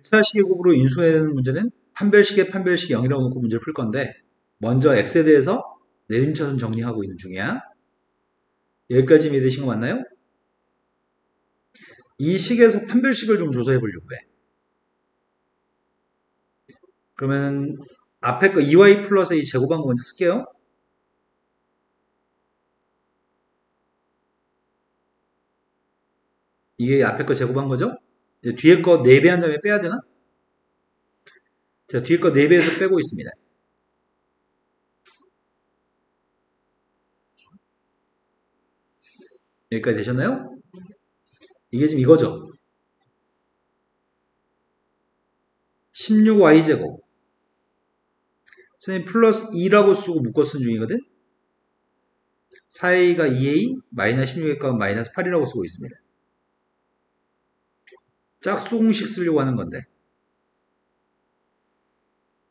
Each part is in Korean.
차식으로 인수해야 되는 문제는 판별식에 판별식 0이라고 놓고 문제를 풀 건데 먼저 x에 대해서 내림차순 정리하고 있는 중이야. 여기까지 이해되신 거 맞나요? 이 식에서 판별식을 좀 조사해 보려고 해. 그러면 앞에 거 2y 플러스 이 제곱한 거 먼저 쓸게요. 이게 앞에 거 제곱한 거죠? 이제 뒤에 거 4배 한 다음에 빼야 되나? 자, 뒤에 거 4배에서 빼고 있습니다. 여기까지 되셨나요? 이게 지금 이거죠? 16y제곱 선생님 플러스 2라고 쓰고 묶어 쓴 중이거든? 4a가 2a 마이너스 16의 값은 마이너스 8이라고 쓰고 있습니다. 짝수 공식 쓰려고 하는 건데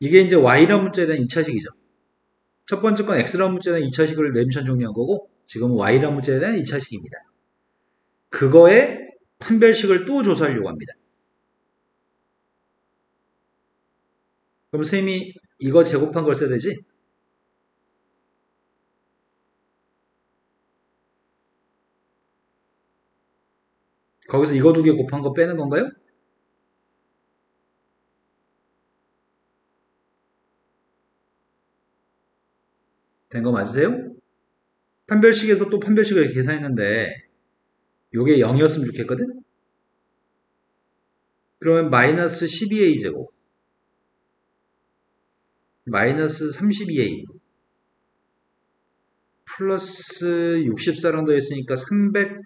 이게 이제 y라는 문자에 대한 2차식이죠. 첫 번째 건 x라는 문자에 대한 2차식을 내림천 정리한 거고 지금 y라는 문자에 대한 2차식입니다. 그거에 판별식을 또 조사하려고 합니다. 그럼 선생님이 이거 제곱한 걸 써야 되지? 거기서 이거 두 개 곱한 거 빼는 건가요? 된 거 맞으세요? 판별식에서 또 판별식을 계산했는데 요게 0이었으면 좋겠거든? 그러면 마이너스 12a 제곱 마이너스 32a 플러스 64랑 더했으니까 320?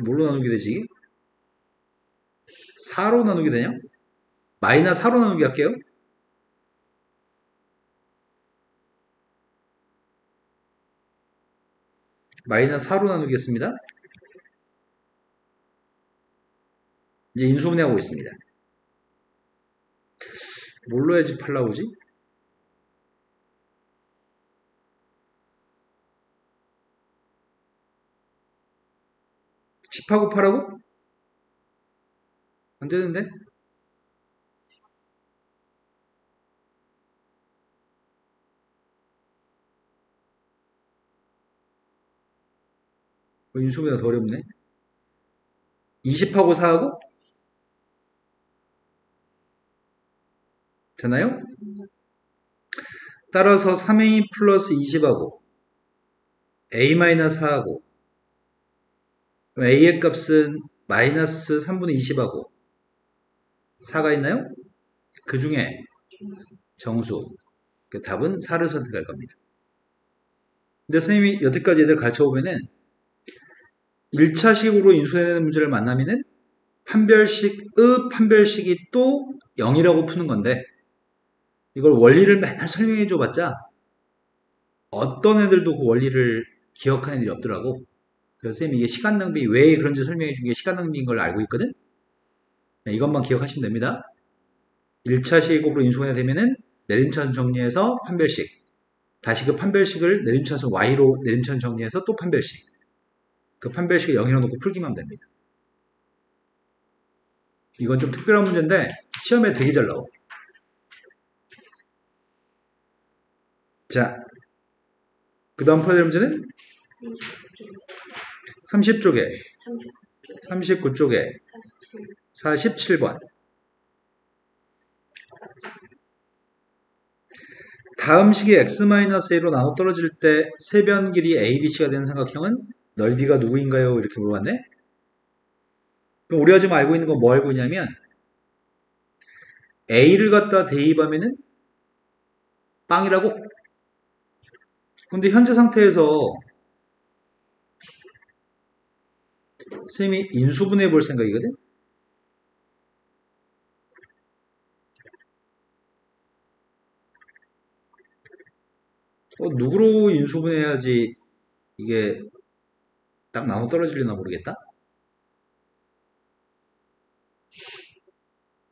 뭘로 나누게 되지? 4로 나누게 되냐? 마이너스 4로 나누기 할게요. 마이너스 4로 나누겠습니다. 이제 인수분해하고 있습니다. 뭘로 해야지 8 나오지? 10하고 8하고? 안 되는데? 인수분해가 더 어렵네. 20하고 4하고? 되나요? 따라서 3a 플러스 20하고 a-4하고 a의 값은 마이너스 3분의 20하고 4가 있나요? 그 중에 정수. 그 답은 4를 선택할 겁니다. 근데 선생님이 여태까지 애들 가르쳐보면은 1차식으로 인수해내는 문제를 만나면은 판별식이 또 0이라고 푸는 건데 이걸 원리를 맨날 설명해 줘봤자 어떤 애들도 그 원리를 기억하는 애들이 없더라고. 그래서 쌤이 이게 시간 낭비, 왜 그런지 설명해 준 게 시간 낭비인 걸 알고 있거든? 네, 이것만 기억하시면 됩니다. 1차식으로 인수해야 되면은 내림차순 정리해서 판별식. 다시 그 판별식을 내림차순 y로 내림차순 정리해서 또 판별식. 그 판별식을 0이라고 놓고 풀기만 하면 됩니다. 이건 좀 특별한 문제인데 시험에 되게 잘 나와. 자, 그 다음 풀어야 될 문제는 30쪽에 39쪽에 47번 다음 식이 x-a로 나눠 떨어질 때 세변 길이 abc가 되는 삼각형은 넓이가 누구인가요? 이렇게 물어봤네. 그럼 우리가 지금 알고 있는 건 뭐 알고 있냐면 a를 갖다 대입하면은 빵이라고? 근데 현재 상태에서 쌤이 인수분해 볼 생각이거든? 누구로 인수분해해야지 이게 딱 나눠 떨어지려나 모르겠다?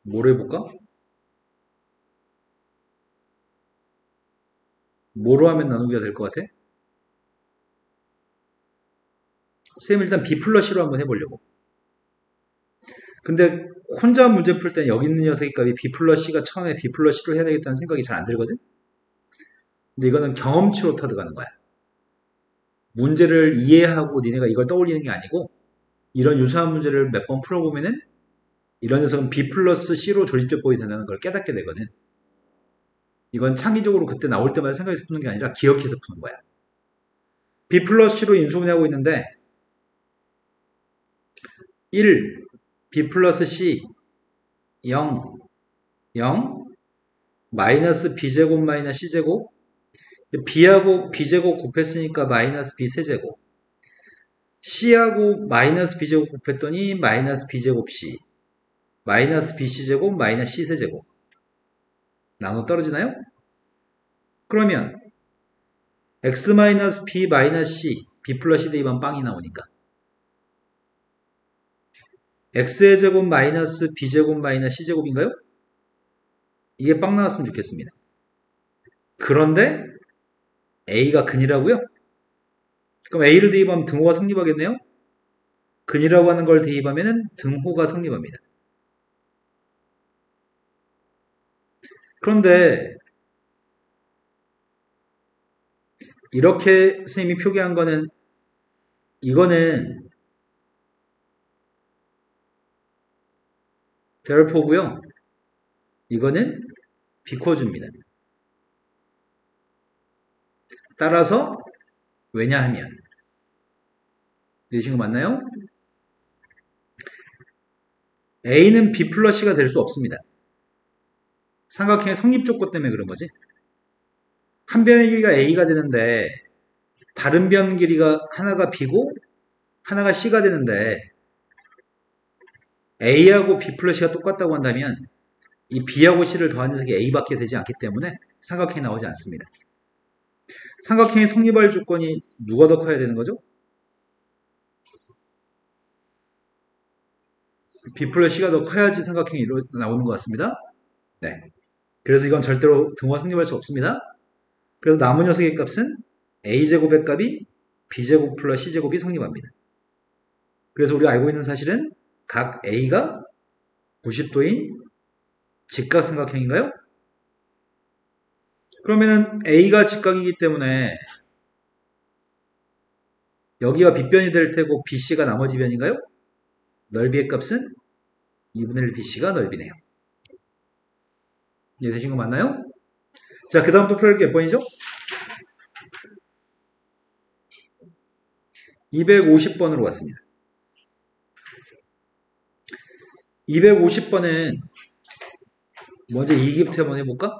뭘 해볼까? 뭐로 하면 나누기가 될 것 같아? 쌤 일단 B 플러스 C로 한번 해보려고. 근데 혼자 문제 풀 때는 여기 있는 녀석의 값이 B 플러스 C가 처음에 B 플러스 C로 해야 되겠다는 생각이 잘 안 들거든? 근데 이거는 경험치로 터득하는 거야. 문제를 이해하고 니네가 이걸 떠올리는 게 아니고 이런 유사한 문제를 몇 번 풀어보면은 이런 녀석은 B 플러스 C로 조립적법이 된다는 걸 깨닫게 되거든. 이건 창의적으로 그때 나올 때마다 생각해서 푸는 게 아니라 기억해서 푸는 거야. B 플러스 C로 인수분해하고 있는데 1, B 플러스 C 0, 0, 마이너스 B제곱 마이너스 C제곱 B하고 B제곱 곱했으니까 마이너스 B 세제곱 C하고 마이너스 B제곱 곱했더니 마이너스 B제곱 C 마이너스 BC제곱 마이너스 C 세제곱 나눠 떨어지나요? 그러면 X 마이너스 B 마이너스 C B 플러스 C 대입하면 빵이 나오니까 X의 제곱 마이너스 B제곱 마이너스 C제곱인가요? 이게 빵 나왔으면 좋겠습니다. 그런데 A가 근이라고요? 그럼 A를 대입하면 등호가 성립하겠네요? 근이라고 하는 걸 대입하면 등호가 성립합니다. 그런데 이렇게 선생님이 표기한 거는 이거는 therefore 이거는 because 입니다. 따라서 왜냐하면 이해하신 거 맞나요? A는 B 플러스 C가 될 수 없습니다. 삼각형의 성립 조건 때문에 그런 거지. 한 변의 길이가 A가 되는데 다른 변 길이가 하나가 B고 하나가 C가 되는데 A하고 B 플러스 C가 똑같다고 한다면 이 B하고 C를 더한 녀석이 A밖에 되지 않기 때문에 삼각형이 나오지 않습니다. 삼각형의 성립할 조건이 누가 더 커야 되는 거죠? B 플러스 C가 더 커야지 삼각형이 나오는 것 같습니다. 네. 그래서 이건 절대로 등호가 성립할 수 없습니다. 그래서 남은 녀석의 값은 A제곱의 값이 B제곱 플러스 C제곱이 성립합니다. 그래서 우리가 알고 있는 사실은 각 A가 90도인 직각삼각형인가요? 그러면은 A가 직각이기 때문에 여기가 빗변이 될 테고 BC가 나머지 변인가요? 넓이의 값은 2분의 1 BC가 넓이네요. 이해되신 거 맞나요? 자, 그 다음 또 풀어볼 게 몇 번이죠? 250번으로 왔습니다. 250번은 먼저 2기부터 한번 해볼까?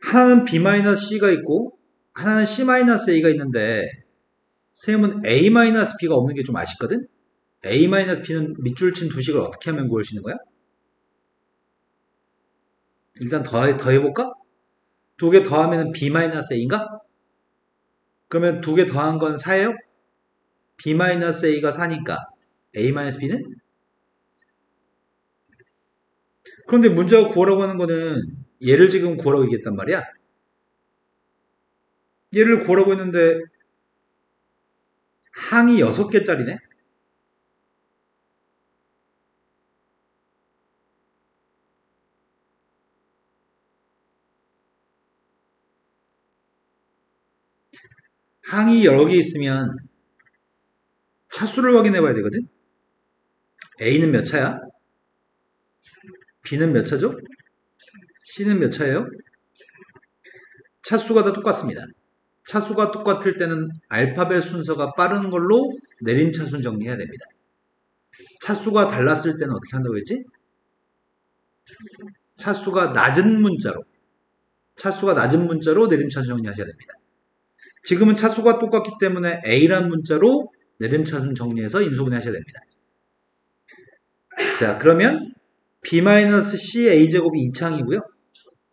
하나는 B-C가 있고 하나는 C-A가 있는데 셈은 A-B가 없는 게 좀 아쉽거든? A-B는 밑줄 친 두 식을 어떻게 하면 구할 수 있는 거야? 일단 더 해볼까? 두 개 더하면 B-A인가? 그러면 두 개 더한 건 4예요? B-A가 4니까 A-B는? 그런데 문제가 구하라고 하는 거는 얘를 지금 구하라고 얘기했단 말이야. 얘를 구하라고 했는데 항이 6개짜리네? 항이 여러 개 있으면 차수를 확인해 봐야 되거든? A는 몇 차야? B는 몇 차죠? C는 몇 차예요? 차수가 다 똑같습니다. 차수가 똑같을 때는 알파벳 순서가 빠른 걸로 내림차순 정리해야 됩니다. 차수가 달랐을 때는 어떻게 한다고 했지? 차수가 낮은 문자로 내림차순 정리하셔야 됩니다. 지금은 차수가 똑같기 때문에 A란 문자로 내림차순 정리해서 인수분해하셔야 됩니다. 자, 그러면 B-C A제곱이 2창이고요.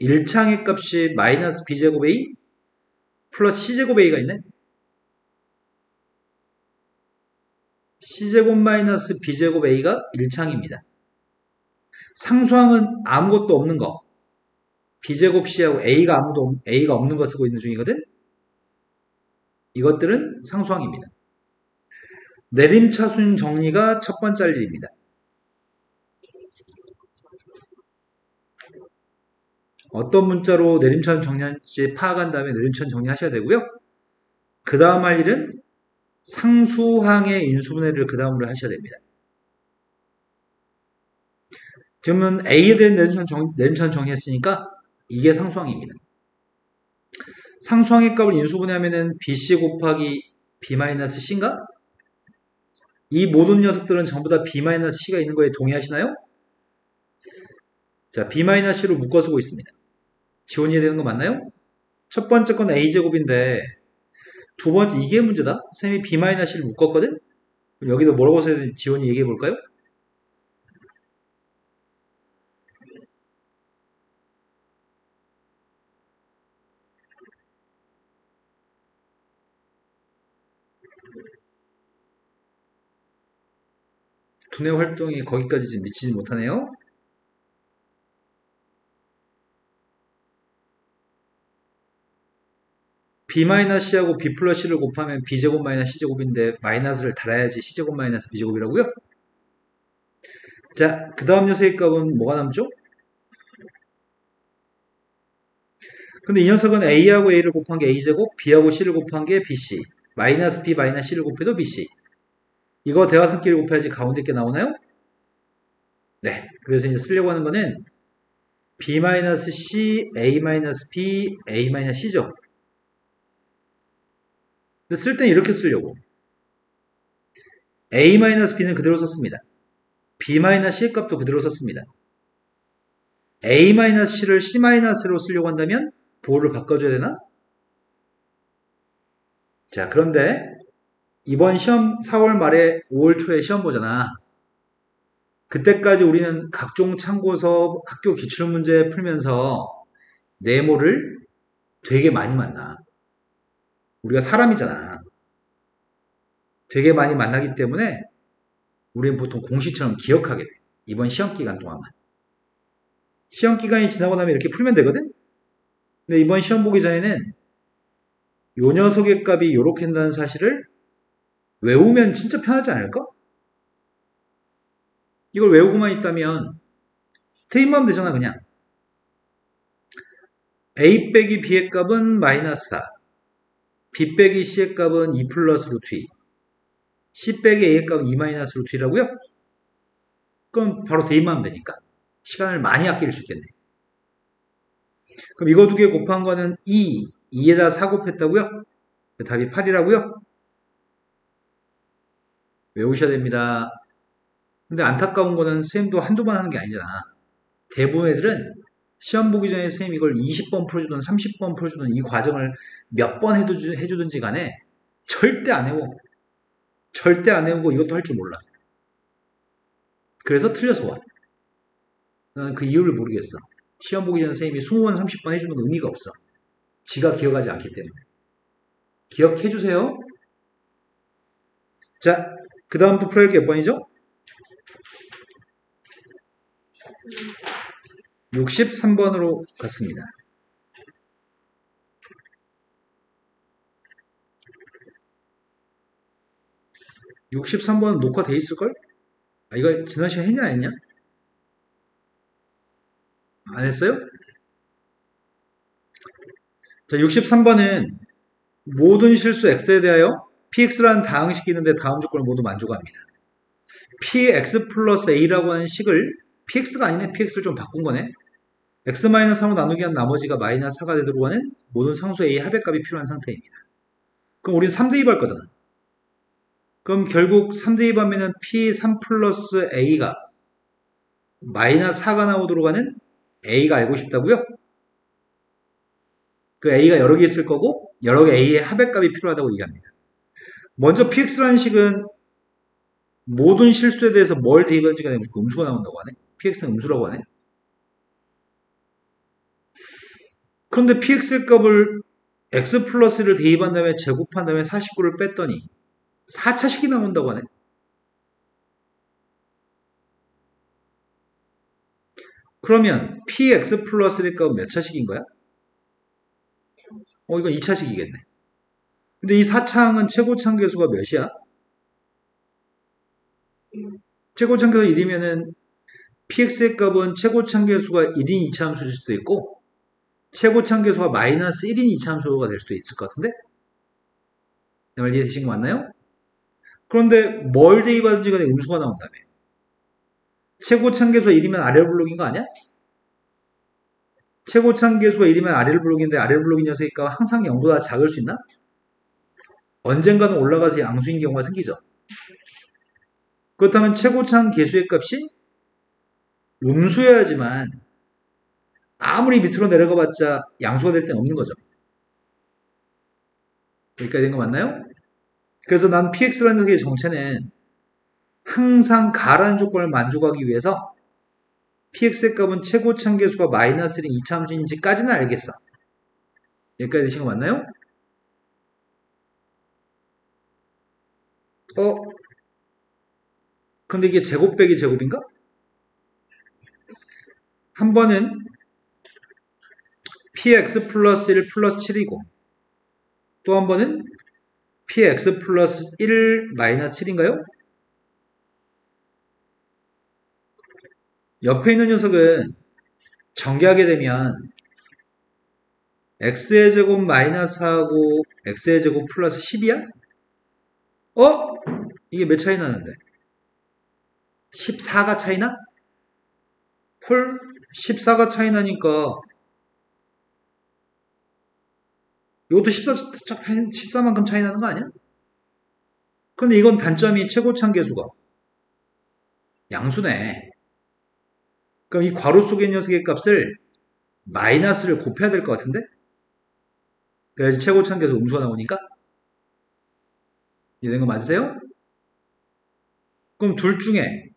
1창의 값이 마이너스 B제곱 A 플러스 C제곱 A가 있네. C제곱 마이너스 B제곱 A가 1창입니다. 상수항은 아무것도 없는 거. B제곱 C하고 A가 없는 거 쓰고 있는 중이거든. 이것들은 상수항입니다. 내림차순 정리가 첫 번째 할 일입니다. 어떤 문자로 내림차순 정리할지 파악한 다음에 내림차순 정리하셔야 되고요. 그 다음 할 일은 상수항의 인수분해를 그 다음으로 하셔야 됩니다. 지금은 A에 대한 내림차순 정리했으니까 이게 상수항입니다. 상수항의 값을 인수분해하면은 BC 곱하기 B-C인가? 이 모든 녀석들은 전부 다 B-C가 있는 거에 동의하시나요? 자, B-C로 묶어 쓰고 있습니다. 지원이 되는 거 맞나요? 첫 번째 건 A제곱인데 두 번째 이게 문제다. 쌤이 B-C를 묶었거든? 여기도 뭐라고 써야 되는지 지원이 얘기해 볼까요? 두뇌 활동이 거기까지 지금 미치지 못하네요. B-C하고 B 플러스 C를 곱하면 B제곱 마이너스 C제곱인데 마이너스를 달아야지 C제곱 마이너스 B제곱이라고요? 자, 그 다음 녀석의 값은 뭐가 남죠? 근데 이 녀석은 A하고 A를 곱한 게 A제곱, B하고 C를 곱한 게 BC, 마이너스 B 마이너스 C를 곱해도 BC. 이거 대화선끼리 곱해야지 가운데 게 나오나요? 네. 그래서 이제 쓰려고 하는 거는 B-C, A-B, A-C죠. 근데 쓸 땐 이렇게 쓰려고. A-B는 그대로 썼습니다. B-C의 값도 그대로 썼습니다. A-C를 C-로 쓰려고 한다면 보호를 바꿔줘야 되나? 자, 그런데 이번 시험 4월 말에 5월 초에 시험 보잖아. 그때까지 우리는 각종 참고서, 학교 기출문제 풀면서 네모를 되게 많이 만나. 우리가 사람이잖아. 되게 많이 만나기 때문에 우리는 보통 공식처럼 기억하게 돼. 이번 시험 기간 동안만. 시험 기간이 지나고 나면 이렇게 풀면 되거든? 근데 이번 시험 보기 전에는 요 녀석의 값이 요렇게 된다는 사실을 외우면 진짜 편하지 않을까? 이걸 외우고만 있다면 테임만 하면 되잖아 그냥. A 빼기 B의 값은 마이너스 4, B 빼기 C의 값은 2 플러스 루트 2, C 빼기 A의 값은 2 마이너스 루트 2라고요? 그럼 바로 대입만 하면 되니까 시간을 많이 아낄 수 있겠네. 그럼 이거 두 개 곱한 거는 2에다 4 곱했다고요? 답이 8이라고요? 외우셔야 됩니다. 근데 안타까운 거는 선생님도 한두 번 하는 게 아니잖아. 대부분 애들은 시험 보기 전에 선생님 이걸 20번 풀어주든 30번 풀어주든 이 과정을 몇 번 해주든지 간에 절대 안 해워. 절대 안 해오고 이것도 할 줄 몰라. 그래서 틀려서 와. 나는 그 이유를 모르겠어. 시험 보기 전에 선생님이 20번 30번 해주는 거 의미가 없어. 지가 기억하지 않기 때문에. 기억해주세요. 자, 그 다음부터 풀어야 할 게 몇 번이죠? 63번으로 갔습니다. 63번은 녹화돼 있을걸? 아, 이거 지난 시간 했냐 안 했냐? 안 했어요? 자, 63번은 모든 실수 x에 대하여 px라는 다항식이 있는데 다음 조건을 모두 만족합니다. px 플러스 a라고 하는 식을 px가 아니네. px를 좀 바꾼 거네. x-3으로 나누기 한 나머지가 마이너스 4가 되도록 하는 모든 상수 a의 합의값이 필요한 상태입니다. 그럼 우리는 3대입할 거잖아. 그럼 결국 3대입하면은 p3 플러스 a가 마이너스 4가 나오도록 하는 a가 알고 싶다고요? 그 a가 여러 개 있을 거고 여러 개 a의 합의값이 필요하다고 얘기합니다. 먼저 px라는 식은 모든 실수에 대해서 뭘 대입하는지가 되면 음수가 나온다고 하네. px는 음수라고 하네. 그런데 px의 값을 x 플러스를 대입한 다음에 제곱한 다음에 49를 뺐더니 4차식이 나온다고 하네. 그러면 px 플러스의 값은 몇 차식인 거야? 이건 2차식이겠네. 근데 이 4차항은 최고차항 계수가 몇이야? 최고참계수 1이면은 px의 값은 최고참계수가 1인 이차함수일 수도 있고 최고참계수가 마이너스 1인 이차함수가 될 수도 있을 것 같은데? 내 말 이해되신 거 맞나요? 그런데 뭘 대입하든지 간에 음수가 나온다며. 최고참계수가 1이면 아래로 블록인 거 아니야? 최고참계수가 1이면 아래로 블록인데 아래로 블록인 녀석의 값은 항상 0보다 작을 수 있나? 언젠가는 올라가서 양수인 경우가 생기죠. 그렇다면 최고참 계수의 값이 음수여야지만 아무리 밑으로 내려가봤자 양수가 될 때는 없는 거죠. 여기까지 된 거 맞나요? 그래서 난 px라는 녀석의 정체는 항상 가라는 조건을 만족하기 위해서 px의 값은 최고참 계수가 마이너스 1인 이차함수인지까지는 알겠어. 여기까지 되신 거 맞나요? 근데 이게 제곱 빼기 제곱인가? 한 번은 px 플러스 1 플러스 7이고 또 한 번은 px 플러스 1 마이너스 7인가요? 옆에 있는 녀석은 전개하게 되면 x의 제곱 마이너스 4하고 x의 제곱 플러스 10이야? 이게 몇 차이 나는데? 14가 차이나? 헐, 14가 차이 나니까 이것도 14만큼 차이 나는 거 아니야? 근데 이건 단점이 최고참 계수가 양수네. 그럼 이 괄호 속의 녀석의 값을 마이너스를 곱해야 될 것 같은데? 그래야지 최고참 계수 음수가 나오니까? 이해된 거 맞으세요? 그럼 둘 중에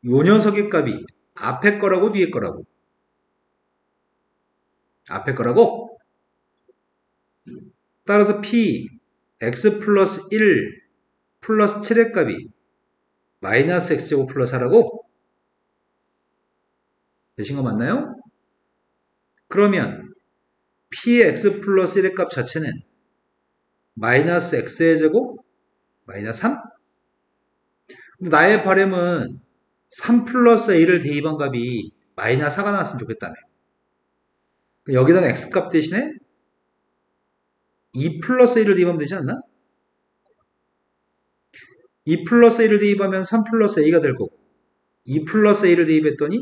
요 녀석의 값이 앞에 거라고 뒤에 거라고? 앞에 거라고? 따라서 p x 플러스 1 플러스 7의 값이 마이너스 x제곱 플러스 4라고? 되신 거 맞나요? 그러면 px 플러스 1의 값 자체는 마이너스 x의 제곱 마이너스 3? 근데 나의 바램은 3 플러스 a를 대입한 값이 마이너스 4가 나왔으면 좋겠다며. 여기다가 x값 대신에 2 플러스 a를 대입하면 되지 않나? 2 플러스 a를 대입하면 3 플러스 a가 될 거고 2 플러스 a를 대입했더니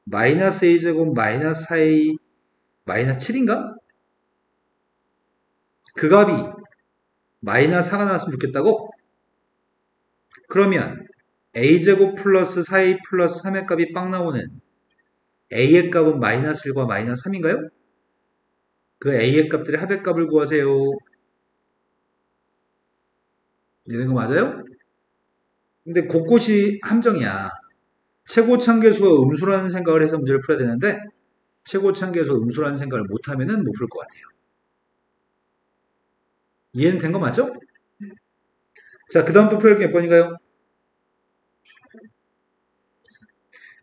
마이너스 a제곱 마이너스 4a 마이너스 7인가? 그 값이 마이너스 4가 나왔으면 좋겠다고? 그러면 a제곱 플러스 4a 플러스 3의 값이 빵 나오는 a의 값은 마이너스 1과 마이너스 3인가요? 그 a의 값들의 합의 값을 구하세요. 이런 거 맞아요? 근데 곳곳이 함정이야. 최고참계수가 음수라는 생각을 해서 문제를 풀어야 되는데 최고참계수 음수라는 생각을 못하면 못 풀 것 같아요. 이해는 된 거 맞죠? 자, 그 다음 또 풀어야 할 게 몇 번인가요?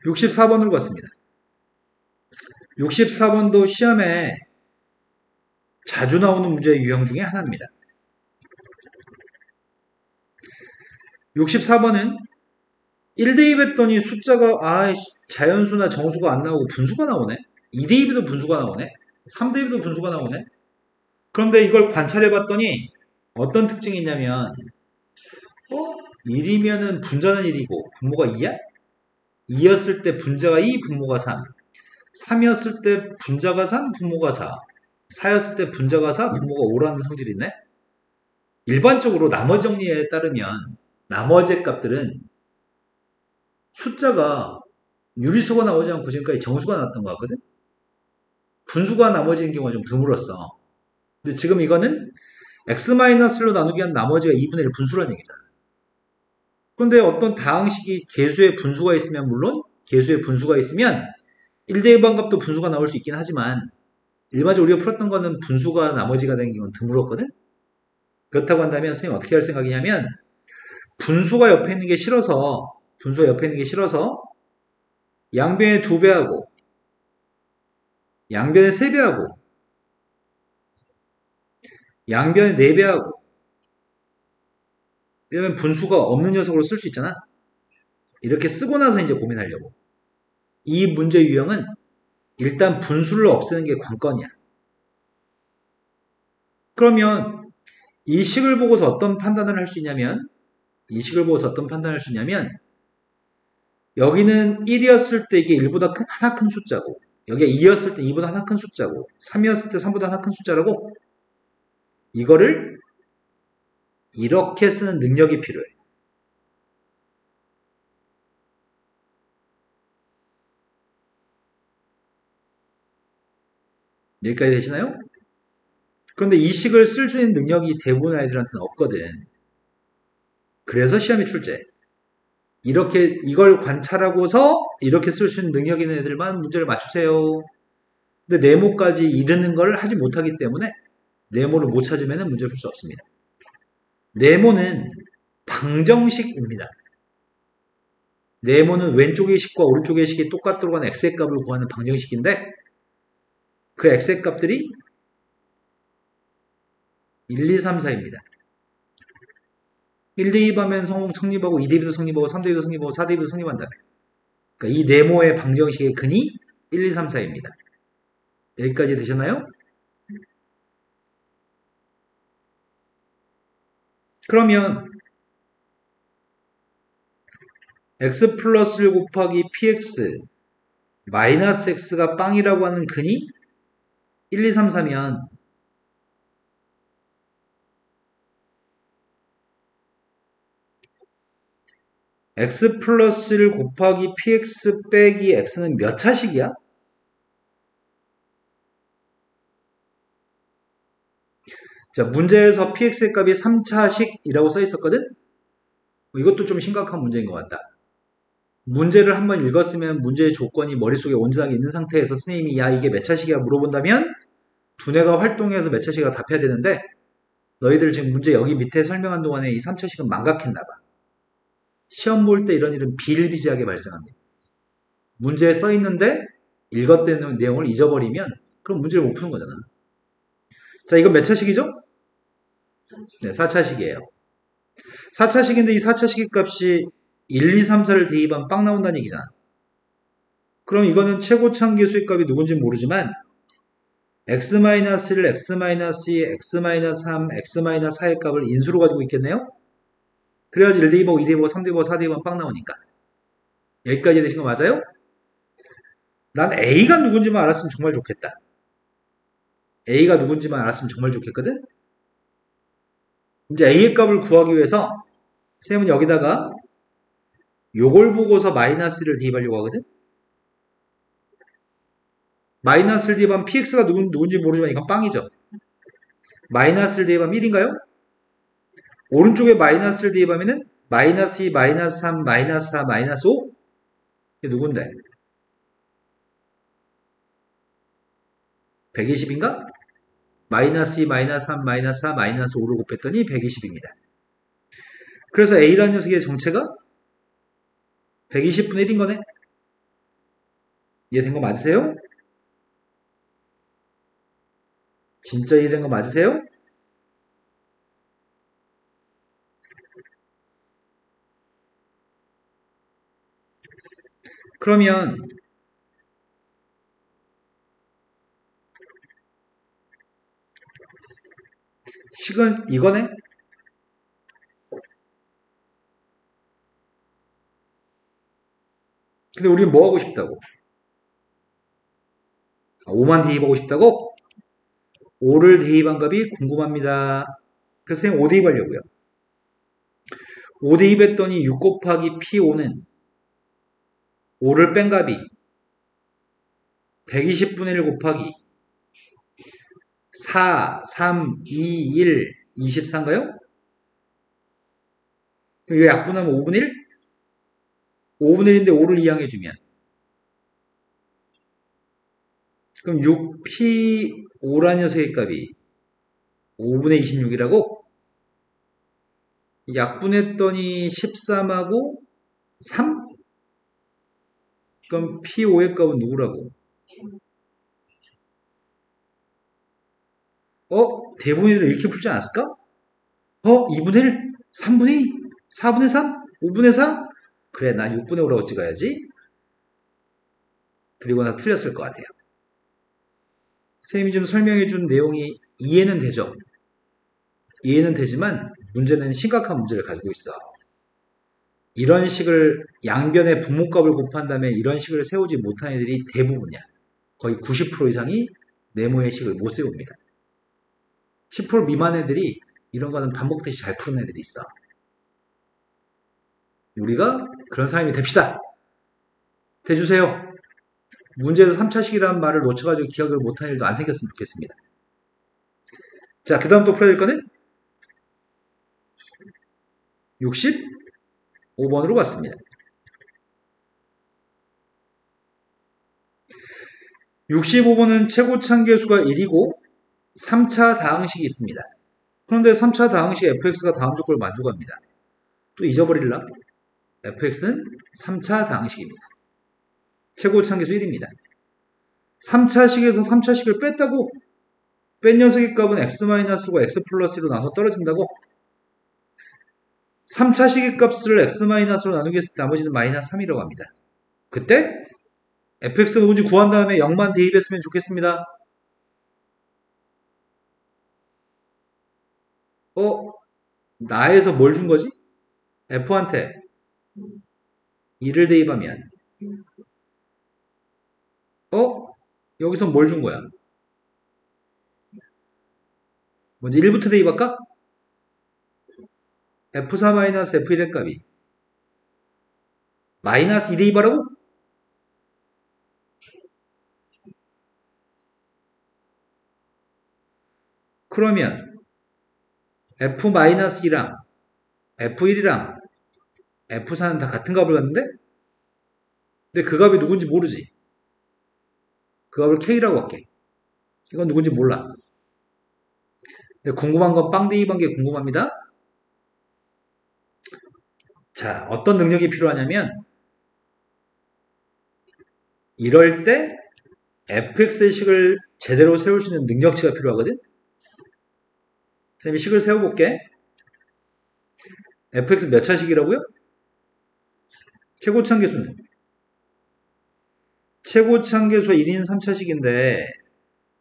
64번으로 갔습니다. 64번도 시험에 자주 나오는 문제의 유형 중에 하나입니다. 64번은 1대입했더니 숫자가 자연수나 정수가 안 나오고 분수가 나오네. 2대입에도 분수가 나오네. 3대입에도 분수가 나오네. 그런데 이걸 관찰해봤더니 어떤 특징이 있냐면 1이면은 분자는 1이고 분모가 2야? 2였을 때 분자가 2, 분모가 3. 3이었을 때 분자가 3, 분모가 4. 4였을 때 분자가 4, 분모가 5라는 성질이 있네. 일반적으로 나머지 정리에 따르면 나머지 값들은 숫자가 유리수가 나오지 않고 지금까지 정수가 나왔던 것 같거든? 분수가 나머지인 경우가 좀 드물었어. 근데 지금 이거는 x-1로 나누기 위한 나머지가 2분의 1 분수라는 얘기잖아. 그런데 어떤 다항식이 개수의 분수가 있으면 물론 개수의 분수가 있으면 1대1 반값도 분수가 나올 수 있긴 하지만 일반적으로 우리가 풀었던 거는 분수가 나머지가 되는 경우는 드물었거든? 그렇다고 한다면 선생님 어떻게 할 생각이냐면 분수가 옆에 있는 게 싫어서 양변의 2배하고 양변의 3배하고 양변의 4배하고 이러면 분수가 없는 녀석으로 쓸 수 있잖아. 이렇게 쓰고 나서 이제 고민하려고. 이 문제 유형은 일단 분수를 없애는 게 관건이야. 그러면 이 식을 보고서 어떤 판단을 할 수 있냐면 여기는 1이었을 때 이게 1보다 하나 큰 숫자고 여기가 2였을 때 2보다 하나 큰 숫자고 3이었을 때 3보다 하나 큰 숫자라고 이거를 이렇게 쓰는 능력이 필요해. 여기까지 되시나요? 그런데 이 식을 쓸 수 있는 능력이 대부분 아이들한테는 없거든. 그래서 시험이 출제. 이렇게 이걸 관찰하고서 이렇게 쓸 수 있는 능력 있는 애들만 문제를 맞추세요. 근데 네모까지 이르는 걸 하지 못하기 때문에 네모를 못 찾으면 문제를 풀 수 없습니다. 네모는 방정식입니다. 네모는 왼쪽의 식과 오른쪽의 식이 똑같도록 하는 x의 값을 구하는 방정식인데 그 x의 값들이 1, 2, 3, 4입니다. 1대입하면 성립하고 2대입도 성립하고 3대입도 성립하고 4대입도 성립한다며. 그러니까 이 네모의 방정식의 근이 1, 2, 3, 4입니다. 여기까지 되셨나요? 그러면 x 플러스 1 곱하기 px 마이너스 x가 빵이라고 하는 근이 1, 2, 3, 4면 x 플러스 1 곱하기 px 빼기 x는 몇 차식이야? 자, 문제에서 px의 값이 3차식이라고 써 있었거든? 이것도 좀 심각한 문제인 것 같다. 문제를 한번 읽었으면 문제의 조건이 머릿속에 온전하게 있는 상태에서 선생님이 야 이게 몇 차식이야 물어본다면 두뇌가 활동해서 몇 차식이라 답해야 되는데 너희들 지금 문제 여기 밑에 설명한 동안에 이 3차식은 망각했나봐. 시험 볼 때 이런 일은 비일비재하게 발생합니다. 문제에 써 있는데 읽었던 내용을 잊어버리면 그럼 문제를 못 푸는 거잖아. 자, 이건 몇 차식이죠? 네, 4차식이에요. 4차식인데 이 4차식의 값이 1, 2, 3, 4를 대입하면 빵 나온다는 얘기잖아. 그럼 이거는 최고차함계수의 값이 누군지 모르지만 x-1, x-2, x-3, x-4의 값을 인수로 가지고 있겠네요? 그래야지 1 대입하고 2 대입하고 3 대입하고 4 대입하면 빵 나오니까. 여기까지 되신 거 맞아요? 난 A가 누군지만 알았으면 정말 좋겠다. A가 누군지만 알았으면 정말 좋겠거든? 이제 A의 값을 구하기 위해서 쌤은 여기다가 요걸 보고서 마이너스를 대입하려고 하거든? 마이너스를 대입하면 px가 누군지 모르지만 이건 빵이죠. 마이너스를 대입하면 1인가요? 오른쪽에 마이너스를 대입하면은 마이너스 2, 마이너스 3, 마이너스 4, 마이너스 5? 이게 누군데? 120인가? 마이너스 2, 마이너스 3, 마이너스 4, 마이너스 5를 곱했더니 120입니다. 그래서 A라는 녀석의 정체가 120분의 1인 거네? 이해된 거 맞으세요? 진짜 이해된 거 맞으세요? 그러면 식은 이거네? 근데 우리는 뭐 하고 싶다고? 5만 대입하고 싶다고? 5를 대입한 값이 궁금합니다. 그래서 선생님 5 대입하려고요. 5 대입했더니 6 곱하기 P5는 5를 뺀 값이 120분의 1 곱하기 4, 3, 2, 1, 24인가요? 이거 약분하면 5분의 1? 5분의 1인데 5를 이항해주면 그럼 6P5라는 녀석의 값이 5분의 26이라고? 약분했더니 13하고 3? 그럼 P5의 값은 누구라고? 대부분이들 이렇게 풀지 않았을까? 2분의 1? 3분의 2? 4분의 3? 5분의 4? 그래, 난 6분의 5라고 찍어야지. 그리고 나 틀렸을 것 같아요. 선생님이 좀 설명해 준 내용이 이해는 되죠? 이해는 되지만 문제는 심각한 문제를 가지고 있어. 이런 식을 양변의 분모값을 곱한 다음에 이런 식을 세우지 못한 애들이 대부분이야. 거의 90% 이상이 네모의 식을 못 세웁니다. 10% 미만 애들이 이런 거는 반복되시 잘 푸는 애들이 있어. 우리가 그런 사람이 됩시다. 돼주세요. 문제에서 3차식이라는 말을 놓쳐가지고 기억을 못한 일도 안 생겼으면 좋겠습니다. 자, 그 다음 또 풀어야 될 거는 65번으로 갔습니다. 65번은 최고차계수가 1이고 3차 다항식이 있습니다. 그런데 3차 다항식 fx가 다음 조건을 만족합니다. 또 잊어버릴라? fx는 3차 다항식입니다. 최고차계수 1입니다. 3차식에서 3차식을 뺐다고? 뺀 녀석의 값은 x-고 x 플러스로 나눠 떨어진다고? 3차식의 값을 x-로 나누기 했을 때 나머지는 마이너스 3이라고 합니다. 그때 fx 누군지 구한 다음에 0만 대입했으면 좋겠습니다. 나에서 뭘 준 거지? f한테 2를 대입하면 여기서 뭘 준 거야? 먼저 1부터 대입할까? f4-f1의 값이 마이너스 2 대입하라고? 그러면 f-2랑 f1이랑 f4는 다 같은 값을 갖는데? 근데 그 값이 누군지 모르지. 그 값을 k라고 할게. 이건 누군지 몰라. 근데 궁금한 건 빵 대입한 게 궁금합니다. 자, 어떤 능력이 필요하냐면 이럴 때 fx의 식을 제대로 세울 수 있는 능력치가 필요하거든. 선생님이 식을 세워볼게. fx 몇 차식이라고요? 최고차계수는? 최고차계수가 1인 3차식인데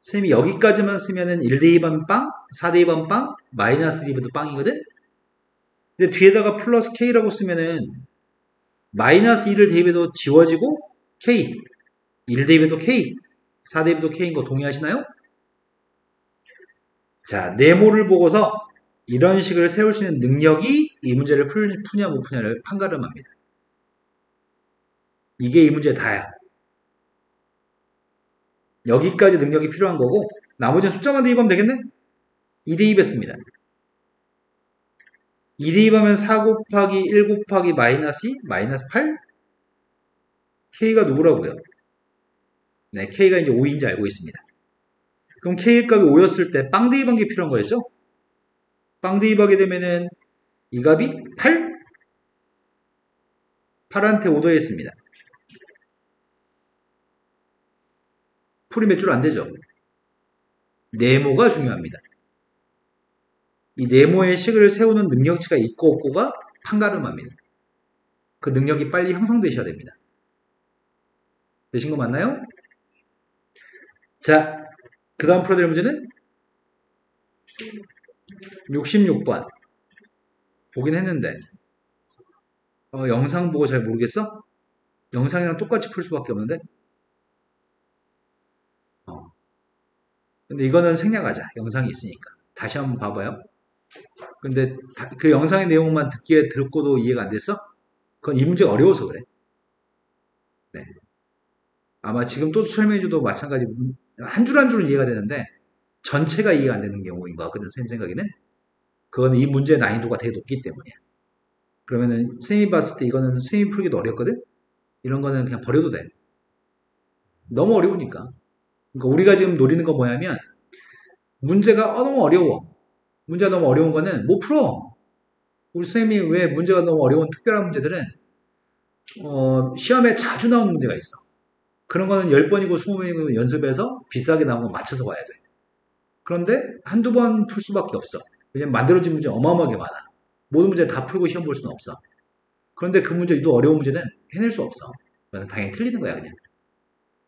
선생님이 여기까지만 쓰면은 1대입하면 빵, 4대입하면 빵, 마이너스 대입해도 빵이거든? 근데 뒤에다가 플러스 k라고 쓰면은 마이너스 2를 대입해도 지워지고 k, 1 대입해도 k, 4 대입해도 k인 거 동의하시나요? 자, 네모를 보고서 이런 식을 세울 수 있는 능력이 이 문제를 푸냐 못 푸냐를 판가름합니다. 이게 이 문제의 다야. 여기까지 능력이 필요한 거고 나머지는 숫자만 대입하면 되겠네? 2 대입했습니다. 2 대입하면 4 곱하기 1 곱하기 마이너스 2, 마이너스 8? k가 누구라고요? 네, k가 이제 5인지 알고 있습니다. 그럼 k의 값이 5였을 때 빵 대입한 게 필요한 거였죠? 빵 대입하게 되면은 이 값이 8? 8한테 5 더했습니다. 풀이 몇 줄 안 되죠? 네모가 중요합니다. 이 네모의 식을 세우는 능력치가 있고 없고가 판가름합니다. 그 능력이 빨리 형성되셔야 됩니다. 되신 거 맞나요? 자, 그 다음 풀어드릴 문제는 66번. 보긴 했는데 영상 보고 잘 모르겠어? 영상이랑 똑같이 풀 수밖에 없는데 근데 이거는 생략하자. 영상이 있으니까. 다시 한번 봐봐요. 근데 그 영상의 내용만 듣고도 이해가 안 됐어? 그건 이 문제가 어려워서 그래. 네. 아마 지금 또 설명해줘도 마찬가지 한 줄 한 줄은 이해가 되는데 전체가 이해가 안 되는 경우인 것 같거든. 선생님 생각에는. 그건 이 문제의 난이도가 되게 높기 때문이야. 그러면은 선생님이 봤을 때 이거는 선생님이 풀기도 어렵거든? 이런 거는 그냥 버려도 돼. 너무 어려우니까. 그러니까 우리가 지금 노리는 건 뭐냐면 문제가 너무 어려워. 문제가 너무 어려운 거는 못 풀어. 우리 선생님이 왜 문제가 너무 어려운 특별한 문제들은 시험에 자주 나오는 문제가 있어. 그런 거는 10번이고 20번이고 연습해서 비싸게 나온 거 맞춰서 와야 돼. 그런데 한두 번 풀 수밖에 없어. 왜냐면 만들어진 문제 어마어마하게 많아. 모든 문제 다 풀고 시험 볼 수는 없어. 그런데 그 문제, 또 어려운 문제는 해낼 수 없어. 그건 당연히 틀리는 거야, 그냥.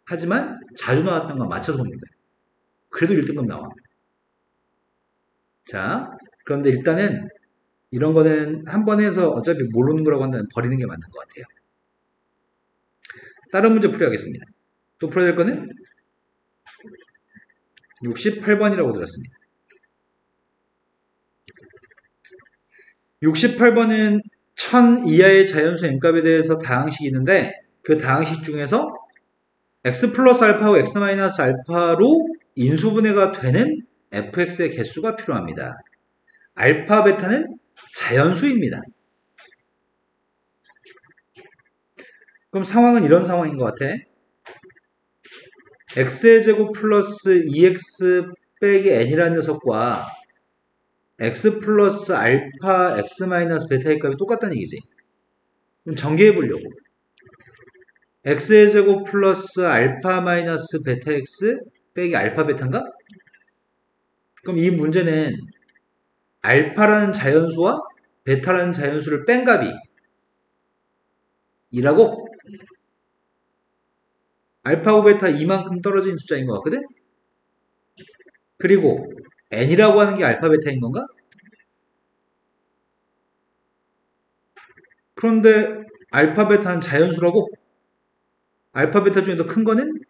하지만 자주 나왔던 건 맞춰서 보는 거야. 그래도 1등급 나와. 자, 그런데 일단은 이런 거는 한 번 해서 어차피 모르는 거라고 한다면 버리는 게 맞는 것 같아요. 다른 문제 풀이하겠습니다. 또 풀어야 될 거는 68번이라고 들었습니다. 68번은 1000 이하의 자연수 n값에 대해서 다항식이 있는데 그 다항식 중에서 x 플러스 알파하고 x 마이너스 알파로 인수분해가 되는 fx의 개수가 필요합니다. 알파, 베타는 자연수입니다. 그럼 상황은 이런 상황인 것 같아. x의 제곱 플러스 2x 빼기 n이라는 녀석과 x 플러스 알파 x 마이너스 베타의 값이 똑같다는 얘기지. 그럼 전개해 보려고. x의 제곱 플러스 알파 마이너스 베타 x 빼기 알파 베타인가? 그럼 이 문제는 알파라는 자연수와 베타라는 자연수를 뺀 값이 이라고 알파하고 베타 이만큼 떨어진 숫자인 것 같거든? 그리고 n이라고 하는 게 알파 베타인 건가? 그런데 알파 베타는 자연수라고? 알파 베타 중에 더 큰 거는?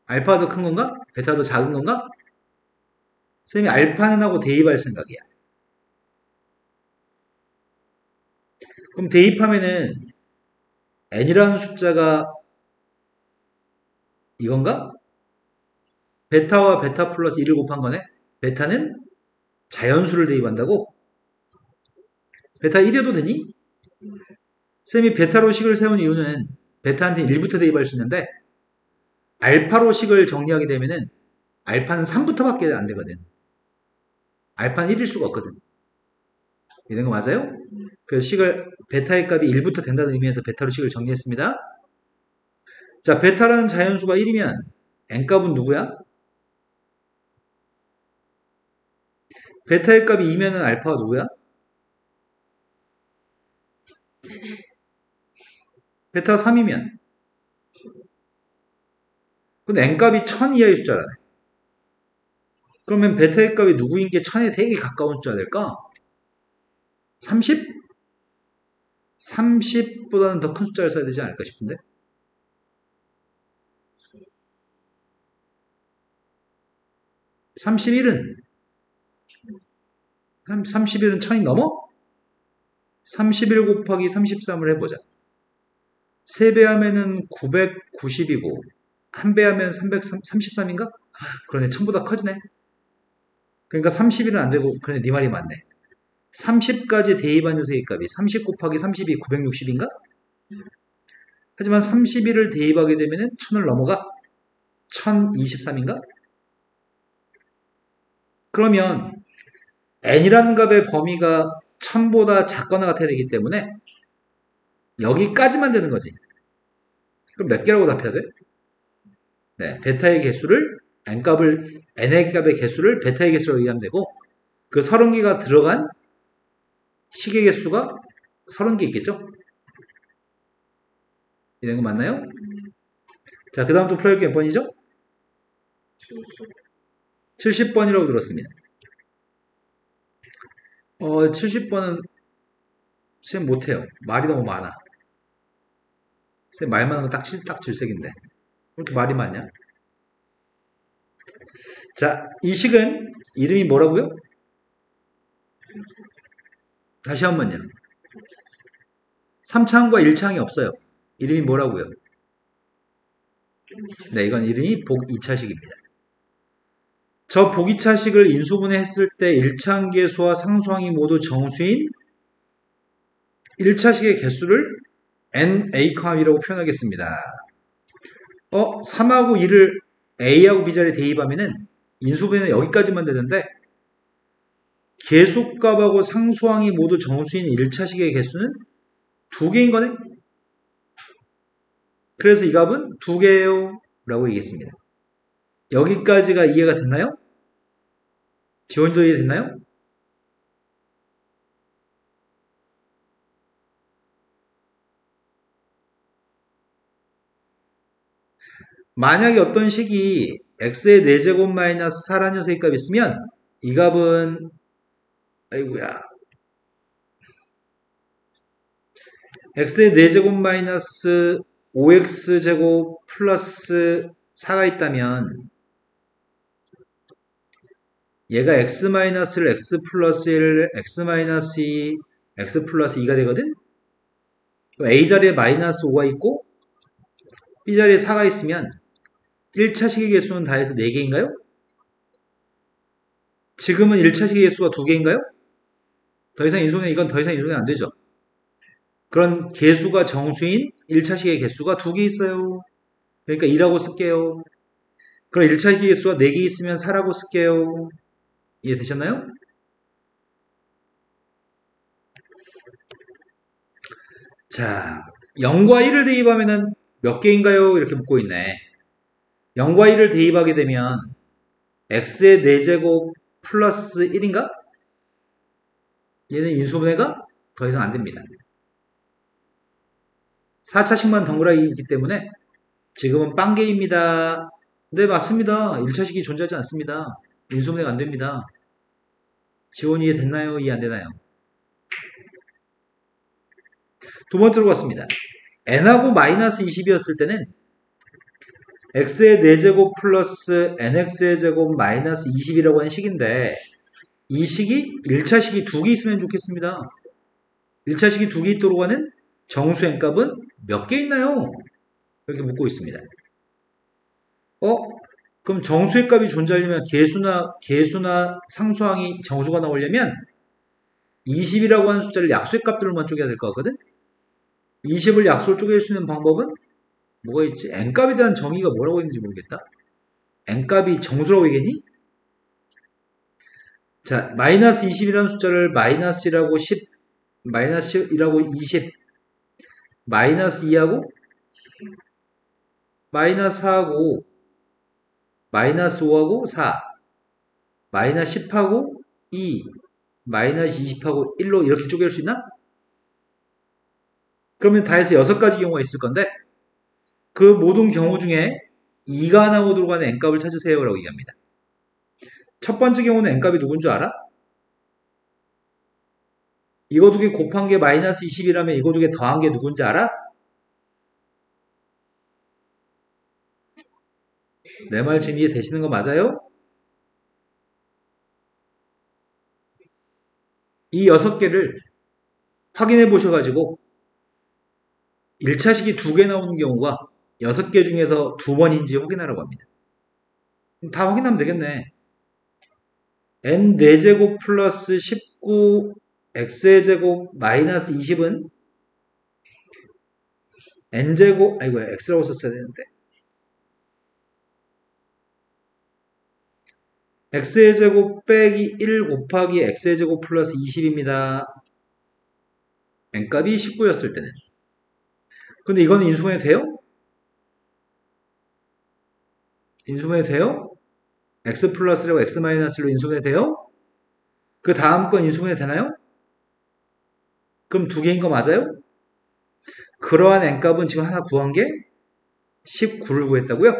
알파가 더 큰 건가? 베타가 더 작은 건가? 쌤이 알파는 하고 대입할 생각이야. 그럼 대입하면은 n이라는 숫자가 이건가? 베타와 베타 플러스 1을 곱한 거네? 베타는 자연수를 대입한다고? 베타 1이어도 되니? 쌤이 베타로 식을 세운 이유는 베타한테 1부터 대입할 수 있는데 알파로 식을 정리하게 되면은 알파는 3부터밖에 안 되거든. 알파는 1일 수가 없거든. 이런 거 맞아요? 그래서 식을 베타의 값이 1부터 된다는 의미에서 베타로 식을 정리했습니다. 자, 베타라는 자연수가 1이면 n값은 누구야? 베타의 값이 2면은 알파가 누구야? 베타가 3이면 근데 n값이 1000 이하의 숫자라네. 그러면 베타의 값이 누구인 게 1000에 되게 가까운 숫자가 될까? 30? 30보다는 더 큰 숫자를 써야 되지 않을까 싶은데 31은 31은 1000이 넘어? 31 곱하기 33을 해보자. 3배 하면은 990이고 1배 하면 333인가? 그러네. 1000보다 커지네. 그러니까 31은 안 되고 그러네. 네 말이 맞네. 30까지 대입한 녀석의 값이 30 곱하기 30이 960인가? 하지만 31을 대입하게 되면은 1000을 넘어가 1023인가? 그러면 n이라는 값의 범위가 1000보다 작거나 같아야 되기 때문에 여기까지만 되는 거지. 그럼 몇 개라고 답해야 돼? 네, 베타의 개수를 n의 값의 개수를 베타의 개수로 의하면 되고 그 30개가 들어간 식의 개수가 30개 있겠죠? 이런 거 맞나요? 자, 그 다음 또 풀어볼 게 몇 번이죠? 70번이라고 들었습니다. 70번은 쌤 못해요. 말이 너무 많아. 쌤 말 많은 거 딱 질색인데. 왜 이렇게 말이 많냐? 자, 이 식은 이름이 뭐라고요? 다시 한 번요. 3차항과 1차항이 없어요. 이름이 뭐라고요? 네, 이건 이름이 복 2차식입니다. 저 복 2차식을 인수분해했을 때 1차항 개수와 상수항이 모두 정수인 1차식의 개수를 NA,B라고 표현하겠습니다. 3하고 2를 A하고 B 자리에 대입하면은 인수분해는 여기까지만 되는데 개수값하고 상수항이 모두 정수인 1차식의 개수는 2개인 거네? 그래서 이 값은 2개예요 라고 얘기했습니다. 여기까지가 이해가 됐나요? 지원도 이해됐나요? 만약에 어떤 식이 x의 4제곱 마이너스 4라는 녀석의 값이 있으면 이 값은 아이고야 x의 4제곱 마이너스 5x제곱 플러스 4가 있다면 얘가 x-를 x 플러스 1, x 마이너스 2, x 플러스 2가 되거든? a자리에 마이너스 5가 있고 b자리에 4가 있으면 1차 식의 개수는 다 해서 4개인가요? 지금은 1차 식의 개수가 2개인가요? 이건 더 이상 인수분해 안 되죠. 그런 개수가 정수인 1차 식의 개수가 2개 있어요. 그러니까 2라고 쓸게요. 그럼 1차 식의 개수가 4개 있으면 4라고 쓸게요. 이해되셨나요? 자, 0과 1을 대입하면은 몇 개인가요? 이렇게 묻고 있네. 0과 1을 대입하게 되면 x의 4제곱 플러스 1인가? 얘는 인수분해가 더 이상 안 됩니다. 4차식만 덩그라기이기 때문에 지금은 빵개입니다. 네, 맞습니다. 1차식이 존재하지 않습니다. 인수분해가 안 됩니다. 지원 이해 됐나요? 이해 안 되나요? 두 번째로 갔습니다. n하고 마이너스 20이었을 때는 x의 4제곱 플러스 nx의 제곱 마이너스 20이라고 하는 식인데 이 식이 1차식이 2개 있으면 좋겠습니다. 1차식이 2개 있도록 하는 정수 n값은 몇 개 있나요? 이렇게 묻고 있습니다. 그럼 정수의 값이 존재하려면 개수나 상수항이 정수가 나오려면 20이라고 하는 숫자를 약수의 값들로만 쪼개야 될 것 같거든? 20을 약수로 쪼갤 수 있는 방법은 뭐가 있지? n값에 대한 정의가 뭐라고 있는지 모르겠다. n값이 정수라고 얘기했니? 자, 마이너스 20이라는 숫자를 마이너스라고 10, 마이너스 1하고 20, 마이너스 2하고 마이너스 4하고 마이너스 5하고 4, 마이너스 10하고 2, 마이너스 20하고 1로 이렇게 쪼갤 수 있나? 그러면 다 해서 6가지 경우가 있을 건데 그 모든 경우 중에 2가 나오도록 하는 n값을 찾으세요 라고 얘기합니다. 첫 번째 경우는 n값이 누군 줄 알아? 이거 두 개 곱한 게 마이너스 20이라면 이거 두 개 더한 게 누군지 알아? 내 말 지금 이해되시는 거 맞아요? 이 6개를 확인해 보셔가지고 1차식이 2개 나오는 경우가 6개 중에서 2번인지 확인하라고 합니다. 다 확인하면 되겠네. n 4제곱 플러스 19 x의 제곱 마이너스 20은 n제곱 아이고 x라고 썼어야 되는데 x의 제곱 빼기 1 곱하기 x의 제곱 플러스 20입니다. n값이 19였을 때는. 근데 이거는 인수분해 돼요? 인수분해 돼요? x 플러스라고 x 마이너스로 인수분해 돼요? 그 다음 건 인수분해 되나요? 그럼 2개인 거 맞아요? 그러한 n값은 지금 하나 구한 게 19를 구했다고요?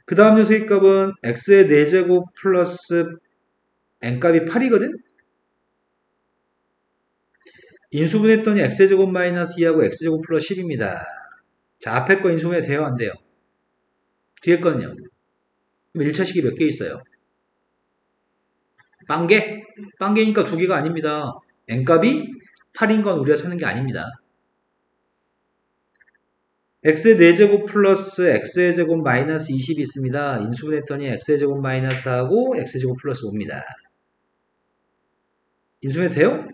그 다음 녀석의 값은 x의 4제곱 플러스 n값이 8이거든? 인수분했더니 x제곱 마이너스 2하고 x제곱 플러스 10입니다. 자, 앞에 거 인수분해 돼요? 안 돼요? 뒤에 거는요? 그럼 1차식이 몇 개 있어요? 빵개? 빵개니까 2개가 아닙니다. n값이 8인 건 우리가 찾는 게 아닙니다. x의 4제곱 플러스 x의 제곱 마이너스 20이 있습니다. 인수분했더니 x의 제곱 마이너스 하고 x의 제곱 플러스 5입니다. 인수분해 돼요?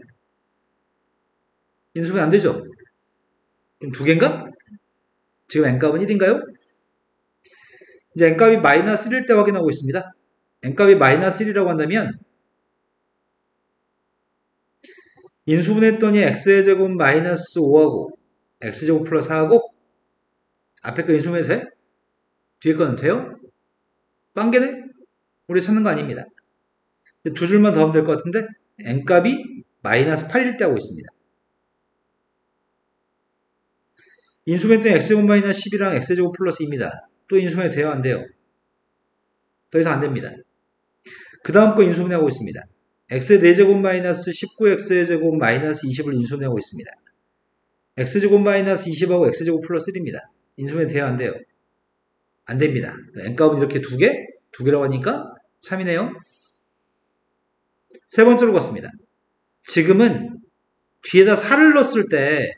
인수분해 안 되죠? 그럼 2개인가? 지금 n값은 1인가요? 이제 n값이 마이너스 1일 때 확인하고 있습니다. n값이 마이너스 1이라고 한다면 인수분했더니 x의 제곱 마이너스 5하고 x제곱 플러스 4하고 앞에 거 인수분해 돼? 뒤에 거는 돼요? 빵개네? 우리 찾는 거 아닙니다. 두 줄만 더 하면 될 것 같은데 n값이 마이너스 8일 때 하고 있습니다. 인수분해 때 x제곱 마이너스 10이랑 x제곱 플러스 2입니다. 또 인수분해 돼요? 안 돼요? 더 이상 안 됩니다. 그 다음 거 인수분해하고 있습니다. x의 4제곱 마이너스 19x의 제곱 마이너스 20을 인수분해하고 있습니다. x제곱 마이너스 20하고 x제곱 플러스 1입니다. 인수분해 돼요? 안 돼요? 안 됩니다. n값은 이렇게 두 개라고 하니까 참이네요. 세 번째로 갔습니다. 지금은 뒤에다 4를 넣었을 때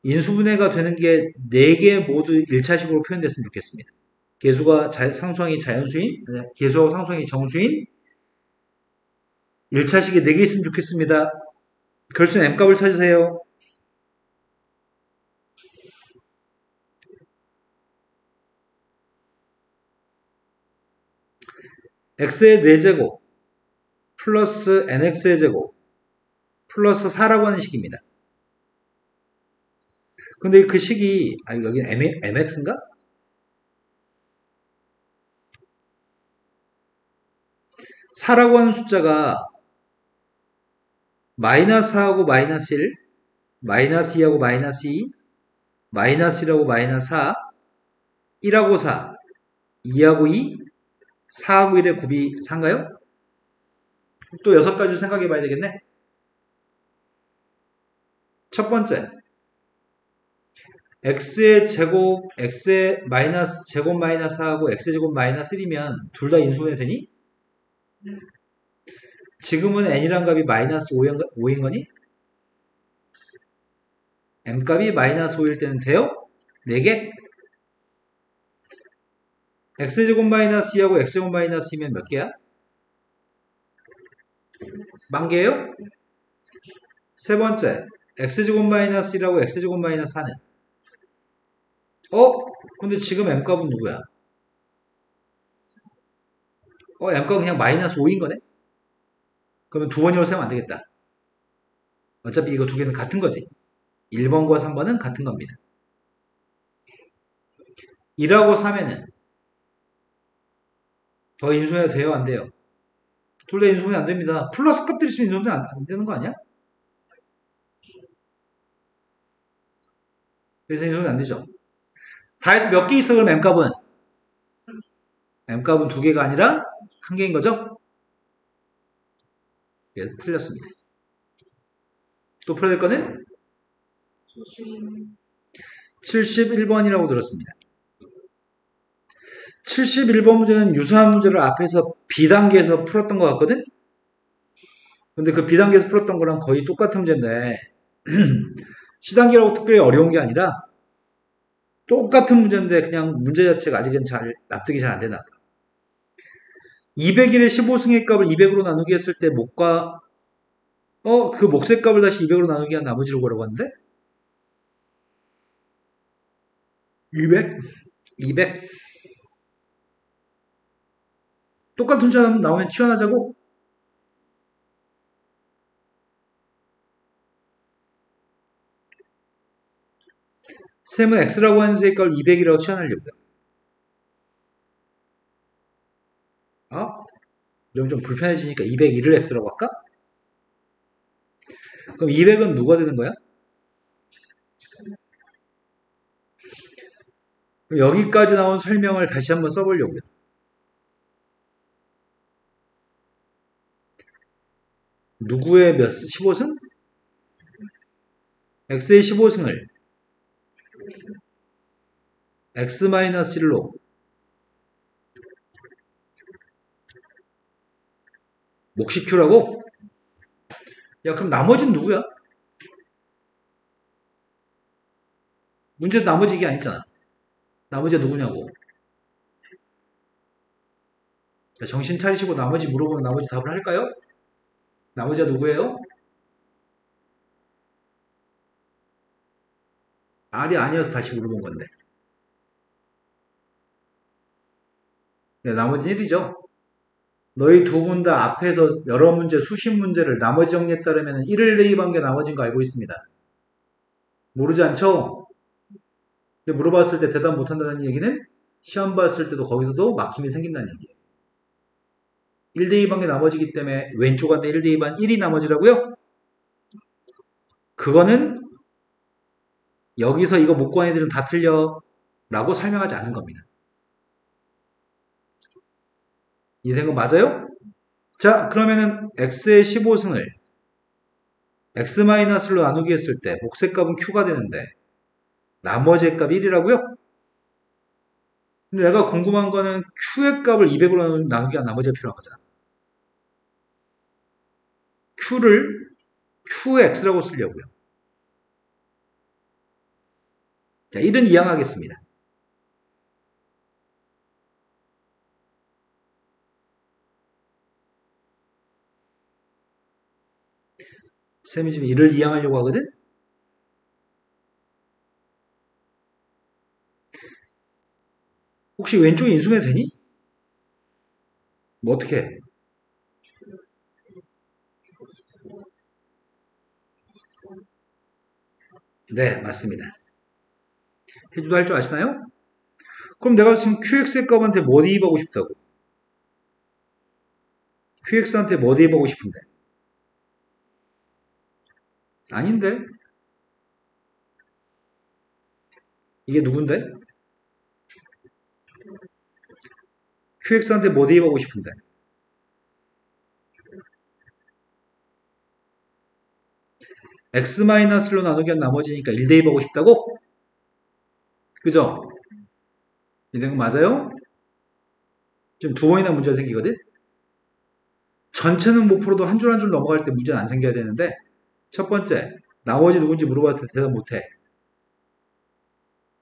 인수분해가 되는 게 4개 모두 1차식으로 표현됐으면 좋겠습니다. 개수가 상수항이 자연수인, 개수하고 상수항이 정수인 1차식이 4개 있으면 좋겠습니다. 결수는 m값을 찾으세요. x의 4제곱 플러스 nx의 제곱 플러스 4라고 하는 식입니다. 근데 그 식이 여기 mx인가? (4라고) 하는 숫자가 마이너스 4하고 마이너스 1, 마이너스 2하고 마이너스 2, 마이너스 1하고 마이너스 4, 1하고 4, 2하고 2, 4하고 1의 곱이 4인가요? 또 6가지를 생각해 봐야 되겠네. 첫 번째, x의 제곱, x의 마이너스 제곱 마이너스 4하고 x의 제곱 마이너스 1이면 둘 다 인수분해 되니? 지금은 n이란 값이 마이너스 5인 거니? m값이 마이너스 5일 때는 돼요? 4개? x제곱 마이너스 2하고 x제곱 마이너스 2면 몇 개야? 만 개예요? 세 번째, x제곱 마이너스 1하고 x제곱 마이너스 4는? 근데 지금 m값은 누구야? m값은 그냥 마이너스 5인 거네? 그러면 두 번역을 쓰면 안 되겠다. 어차피 이거 두 개는 같은 거지. 1번과 3번은 같은 겁니다. 1하고 3에는 더 인수분해가 돼요? 안 돼요? 둘 다 인수분해 안 됩니다. 플러스 값들이 있으면 인수분해 안 되는 거 아니야? 그래서 인수분해 안 되죠. 다 해서 몇 개 있어 그럼 m값은? m값은 두 개가 아니라 한 개인 거죠? 그래서 틀렸습니다. 또 풀어야 될 거는? 71번이라고 들었습니다. 71번 문제는 유사한 문제를 앞에서 B단계에서 풀었던 것 같거든? 근데 그 B단계에서 풀었던 거랑 거의 똑같은 문제인데 C단계라고 특별히 어려운 게 아니라 똑같은 문제인데 그냥 문제 자체가 아직은 납득이 잘 안 되나. 201의 15승의 값을 200으로 나누기 했을 때 목과 그 몫의 값을 다시 200으로 나누기 한 나머지를 구하라고 하는데 200? 200? 똑같은 숫자 나오면 치환하자고? 셈은 x라고 하는 수의 값을 200이라고 치환하려고요. 그럼 좀 불편해지니까 201을 x라고 할까? 그럼 200은 누가 되는 거야? 그럼 여기까지 나온 설명을 다시 한번 써보려고요. 누구의 15승? x의 15승을 x-1로 몫이 q라고? 야, 그럼 나머지는 누구야? 문제 나머지 이게 아니잖아. 나머지가 누구냐고. 자, 정신 차리시고 나머지 물어보면 나머지 답을 할까요? 나머지가 누구예요? R이 아니어서 다시 물어본 건데. 네, 나머지는 1이죠. 너희 두 분 다 앞에서 여러 문제, 수십 문제를 나머지 정리에 따르면 1을 대입한 게 나머지인 거 알고 있습니다. 모르지 않죠? 물어봤을 때 대답 못한다는 얘기는 시험 봤을 때도 거기서도 막힘이 생긴다는 얘기예요. 1 대입한 게 나머지기 때문에 왼쪽한테 1 대입한 1이 나머지라고요? 그거는 여기서 이거 못 구한 애들은 다 틀려 라고 설명하지 않은 겁니다. 이해된 거 맞아요? 자, 그러면은 x의 15승을 x-로 나누기 했을 때 복색값은 q가 되는데 나머지의 값이 1이라고요? 근데 내가 궁금한 거는 q의 값을 200으로 나누기 한 나머지가 필요한 거잖아. q를 qx라고 쓰려고요. 자, 1은 이항하겠습니다. 쌤이 지금 1을 이항하려고 하거든? 혹시 왼쪽에 인수분해 되니? 뭐 어떻게 해? 네, 맞습니다. 해주도 할 줄 아시나요? 그럼 내가 지금 QX의 값한테 뭐 대입하고 싶다고? QX한테 뭐 대입하고 싶은데? 아닌데? 이게 누군데? QX한테 뭐 대입하고 싶은데? X-로 나누기 한 나머지니까 1 대입하고 싶다고? 그죠? 이런 거 맞아요? 지금 두 번이나 문제가 생기거든? 전체는 못 풀어도 한 줄 한 줄 넘어갈 때 문제는 안 생겨야 되는데 첫 번째, 나머지 누군지 물어봤을 때 대답 못해.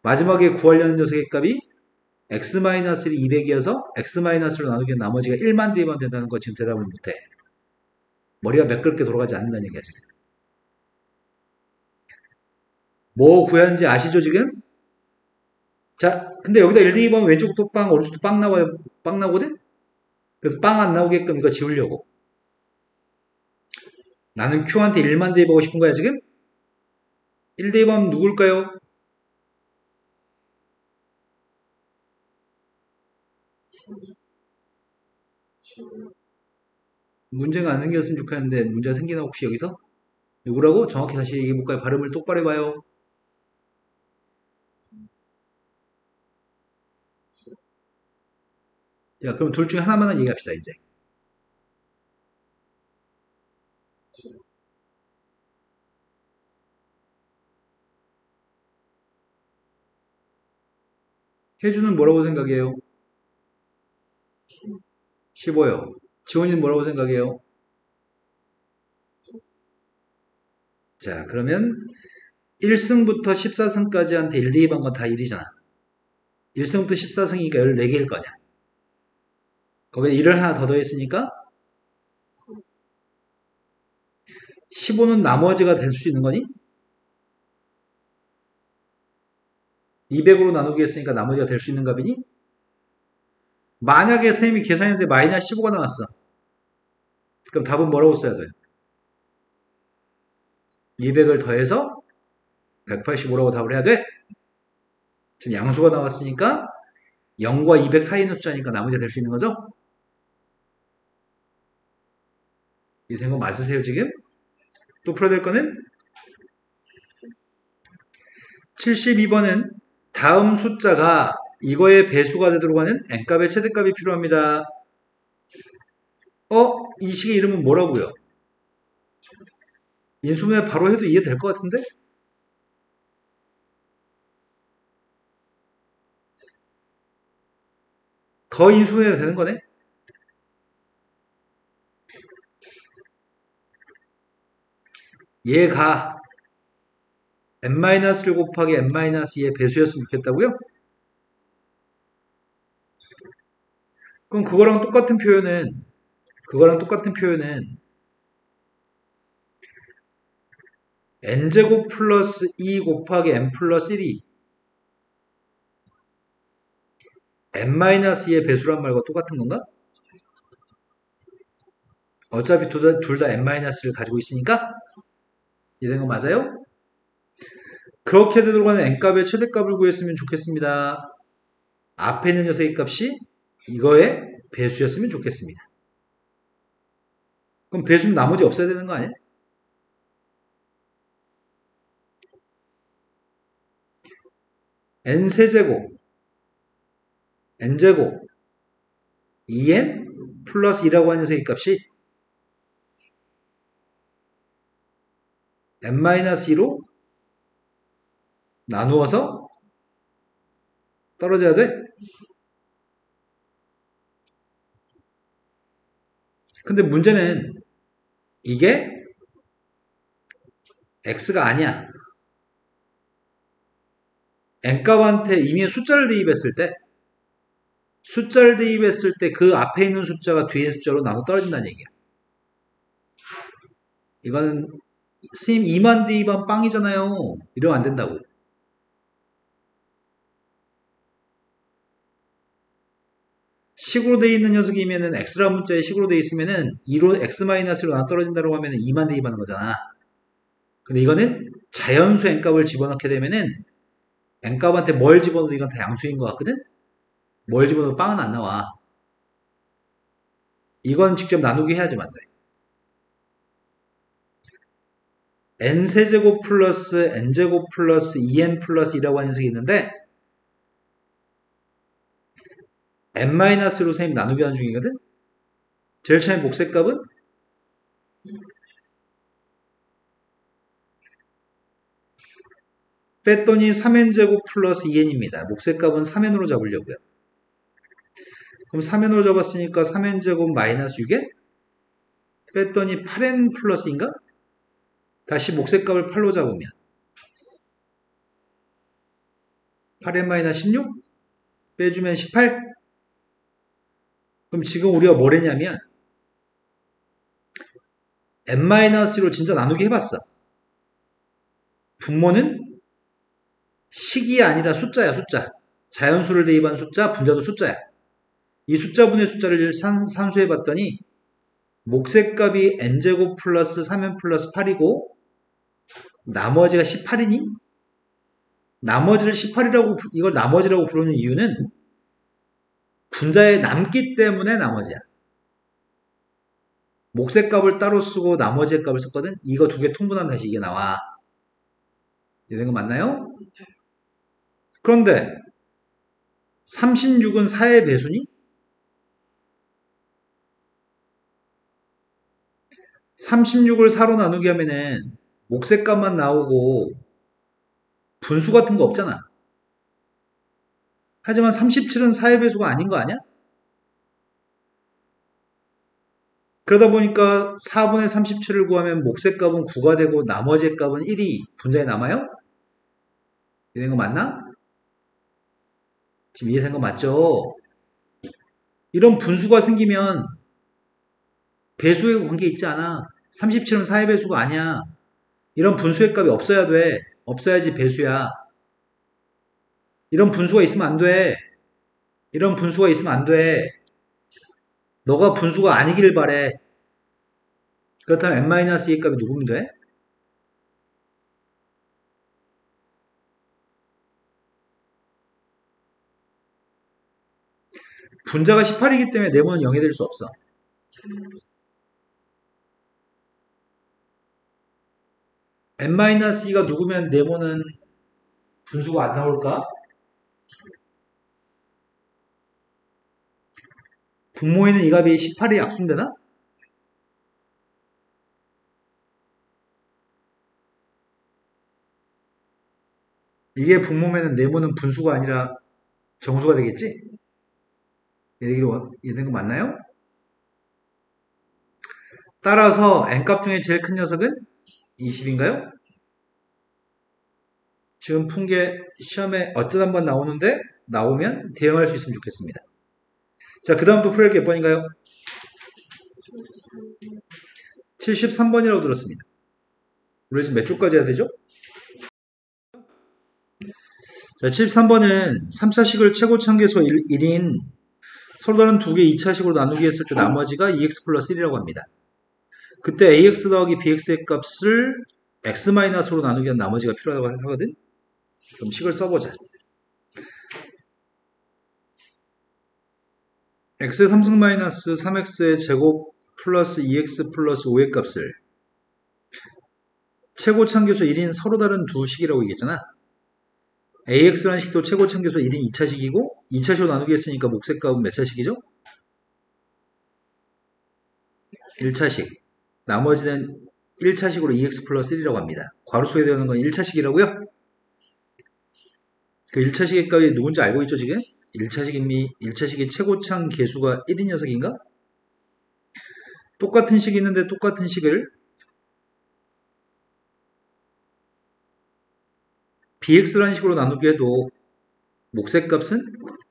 마지막에 구하려는 녀석의 값이 x-를 200이어서 x-로 나누기 나머지가 1만 대입하면 된다는 거 지금 대답을 못해. 머리가 매끄럽게 돌아가지 않는다는 얘기야 지금. 뭐 구하는지 아시죠 지금? 자, 근데 여기다 1 대입하면 왼쪽도 빵, 오른쪽도 빵 나오거든? 그래서 빵 안 나오게끔 이거 지우려고. 나는 Q한테 1만 대입하고 싶은 거야 지금? 1 대입하면 누굴까요? 문제가 안 생겼으면 좋겠는데 문제가 생기나 혹시 여기서? 누구라고? 정확히 다시 얘기해볼까요? 발음을 똑바로 해봐요. 자, 그럼 둘 중에 하나만 얘기합시다 이제. 혜주는 뭐라고 생각해요? 15요. 지원이는 뭐라고 생각해요? 자, 그러면 1승부터 14승까지 한테 1, 2, 반 건 다 1이잖아. 1승부터 14승이니까 14개일 거냐. 거기에 1을 하나 더 더했으니까 15는 나머지가 될 수 있는 거니? 200으로 나누기 했으니까 나머지가 될 수 있는 값이니? 만약에 선생님이 계산했는데 마이너스 15가 나왔어. 그럼 답은 뭐라고 써야 돼? 200을 더해서 185라고 답을 해야 돼? 지금 양수가 나왔으니까 0과 200 사이 있는 숫자니까 나머지가 될 수 있는 거죠? 이해된 거 맞으세요 지금? 또 풀어야 될 거는 72번은 다음 숫자가 이거의 배수가 되도록 하는 n값의 최대값이 필요합니다. 이 식의 이름은 뭐라고요? 인수분해 바로 해도 이해될 것 같은데? 더 인수분해가 되는 거네? 얘가 n-1 곱하기 n-2의 배수였으면 좋겠다고요? 그럼 그거랑 똑같은 표현은 n제곱 플러스 2 곱하기 n 플러스 1이 n-2의 배수란 말과 똑같은 건가? 어차피 둘 다 n-를 가지고 있으니까 이해된 거 맞아요? 그렇게 되도록 하는 n값의 최대값을 구했으면 좋겠습니다. 앞에 있는 녀석의 값이 이거의 배수였으면 좋겠습니다. 그럼 배수는 나머지 없어야 되는 거 아니야? n세제곱 n제곱 2n 플러스 2라고 하는 녀석의 값이 n-2로 나누어서 떨어져야 돼? 근데 문제는 이게 x가 아니야. n값한테 이미 숫자를 대입했을 때 그 앞에 있는 숫자가 뒤에 있는 숫자로 나눠 떨어진다는 얘기야. 이거는 스님 2만 대입한 빵이잖아요. 이러면 안 된다고. 식으로 돼 있는 녀석이면은 x라는 문자에 식으로 돼 있으면은 2로 x-로 나눠 떨어진다고 하면은 2만 대입하는 거잖아. 근데 이거는 자연수 n값을 집어넣게 되면은 n값한테 뭘 집어넣어도 이건 다 양수인 것 같거든? 뭘 집어넣어도 빵은 안 나와. 이건 직접 나누기 해야지만 돼. n세제곱 플러스 n제곱 플러스 2n 플러스 2라고 하는 녀석이 있는데 n-로 선생님 나누기 하는 중이거든? 제일 처음에 목색값은 뺐더니 3n제곱 플러스 2n입니다. 목색값은 3n으로 잡으려고요. 그럼 3n으로 잡았으니까 3n제곱 마이너스 6n? 뺐더니 8n 플러스인가? 다시 목색값을 8로 잡으면 8n 마이너스 16? 빼주면 18? 그럼 지금 우리가 뭘 했냐면 n-로 진짜 나누기 해봤어. 분모는 식이 아니라 숫자야, 숫자. 자연수를 대입한 숫자, 분자도 숫자야. 이 숫자분의 숫자를 산수해봤더니 목색값이 n제곱 플러스 3n 플러스 8이고 나머지가 18이니? 나머지를 18이라고 이걸 나머지라고 부르는 이유는 분자에 남기 때문에 나머지야. 목색값을 따로 쓰고 나머지의 값을 썼거든? 이거 두 개 통분하면 다시 이게 나와. 이런 거 맞나요? 그런데 36은 4의 배수니? 36을 4로 나누게 하면은 목색값만 나오고 분수 같은 거 없잖아. 하지만 37은 4의 배수가 아닌 거 아니야? 그러다 보니까 4분의 37을 구하면 목색값은 9가 되고 나머지 값은 1이 분자에 남아요? 이해된 거 맞나? 지금 이해된 거 맞죠? 이런 분수가 생기면 배수의 관계 있지 않아. 37은 4의 배수가 아니야. 이런 분수의 값이 없어야 돼. 없어야지 배수야. 이런 분수가 있으면 안 돼. 이런 분수가 있으면 안 돼. 너가 분수가 아니기를 바래. 그렇다면 n-2의 값이 누구면 돼? 분자가 18이기 때문에 네모는 0이 될 수 없어. n-2가 누구면 네모는 분수가 안 나올까? 분모에는 이 값이 18이 약순되나? 이게 분모면은 네모는 분수가 아니라 정수가 되겠지? 얘기는 거 맞나요? 따라서 n값 중에 제일 큰 녀석은 20인가요? 지금 푼 게 시험에 어쩌다 한번 나오는데 나오면 대응할 수 있으면 좋겠습니다. 자, 그 다음 또 풀어야 할 게 몇 번인가요? 73번이라고 들었습니다. 우리 지금 몇 쪽까지 해야 되죠? 자, 73번은 3차식을 최고차계수 1인 서로 다른 두 개 2차식으로 나누기 했을 때 나머지가 2x 플러스 1이라고 합니다. 그때 ax 더하기 bx의 값을 x-로 나누기 한 나머지가 필요하다고 하거든? 그럼 식을 써보자. x의 3승 마이너스 3x의 제곱 플러스 2x 플러스 5의 값을 최고차계수 1인 서로 다른 두 식이라고 얘기했잖아. AX라는 식도 최고참계수 1인 2차식이고 2차식으로 나누기 했으니까 목색값은 몇 차식이죠? 1차식. 나머지는 1차식으로 2x 플러스 1이라고 합니다. 괄호 속에 되는 건 1차식이라고요? 그 1차식의 값이 누군지 알고 있죠, 지금? 1차식의 최고참 계수가 1인 녀석인가? 똑같은 식이 있는데 똑같은 식을 bx라는 식으로 나누게 해도 목색값은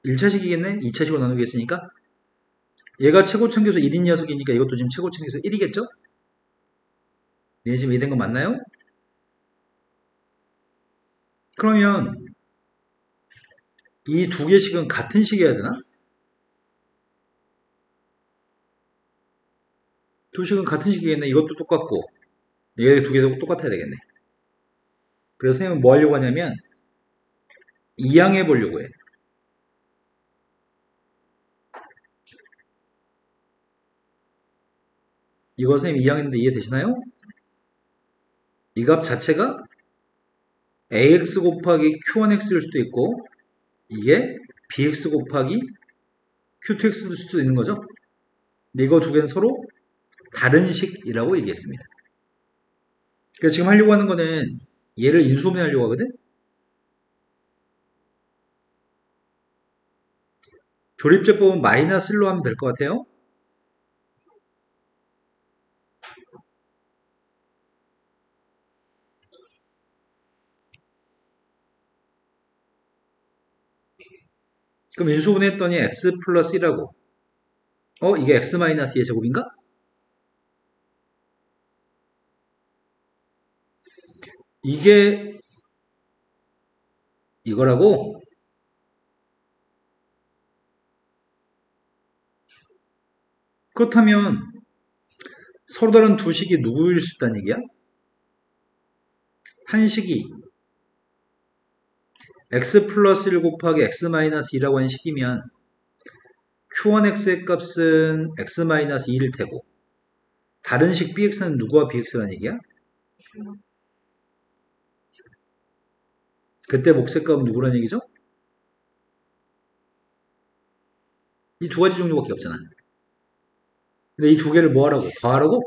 1차식이겠네? 2차식으로 나누게 했으니까 얘가 최고참 계수 1인 녀석이니까 이것도 지금 최고참 계수 1이겠죠? 얘 지금 이된 거 맞나요? 그러면 이 두 개씩은 같은 식이어야 되나? 두 식은 같은 식이겠네. 이것도 똑같고 얘 두 개도 똑같아야 되겠네. 그래서 선생님은 뭐 하려고 하냐면 이항해 보려고 해. 이거 선생님 이항했는데 이해되시나요? 이 값 자체가 ax 곱하기 q1x일 수도 있고 이게 bx 곱하기 q2x일 수도 있는 거죠. 근데 이거 두 개는 서로 다른 식이라고 얘기했습니다. 그래서 지금 하려고 하는 거는 얘를 인수분해하려고 하거든. 조립제법은 마이너스 1로 하면 될 것 같아요. 그럼 인수분해했더니 x 플러스 1하고 이게 x 마이너스 2의 제곱인가? 이게 이거라고? 그렇다면 서로 다른 두 식이 누구일 수 있다는 얘기야? 한 식이 x 플러스 1 곱하기 x 마이너스 2라고 하는 식이면 q1x의 값은 x 마이너스 2일 테고 다른 식 bx는 누구와 bx라는 얘기야? 그때 목색값은 누구라는 얘기죠? 이 두 가지 종류밖에 없잖아. 근데 이 두 개를 뭐 하라고? 더하라고?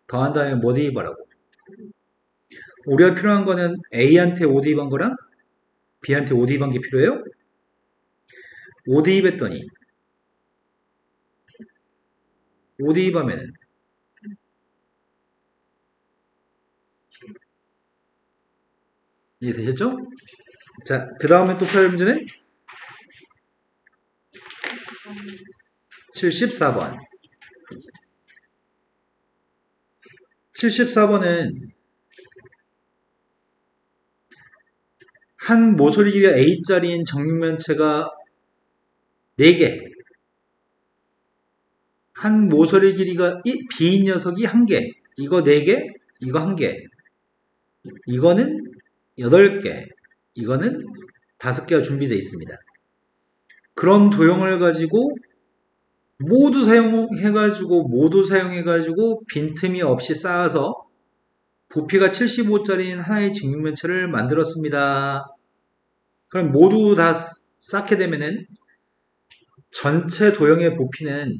더한 다음에 뭐 대입하라고? 우리가 필요한 거는 A한테 5 대입한 거랑 B한테 5 대입한 게 필요해요? 5 대입했더니 5 대입하면 이해되셨죠? 자, 그 다음에 또 펴볼 문제는 74번. 74번은 한 모서리 길이가 A짜리인 정육면체가 4개, 한 모서리 길이가 B인 녀석이 1개, 이거 4개, 이거 1개, 이거는 8개, 이거는 5개가 준비되어 있습니다. 그런 도형을 가지고 모두 사용해가지고 빈틈이 없이 쌓아서 부피가 75짜리인 하나의 직육면체를 만들었습니다. 그럼 모두 다 쌓게 되면은 전체 도형의 부피는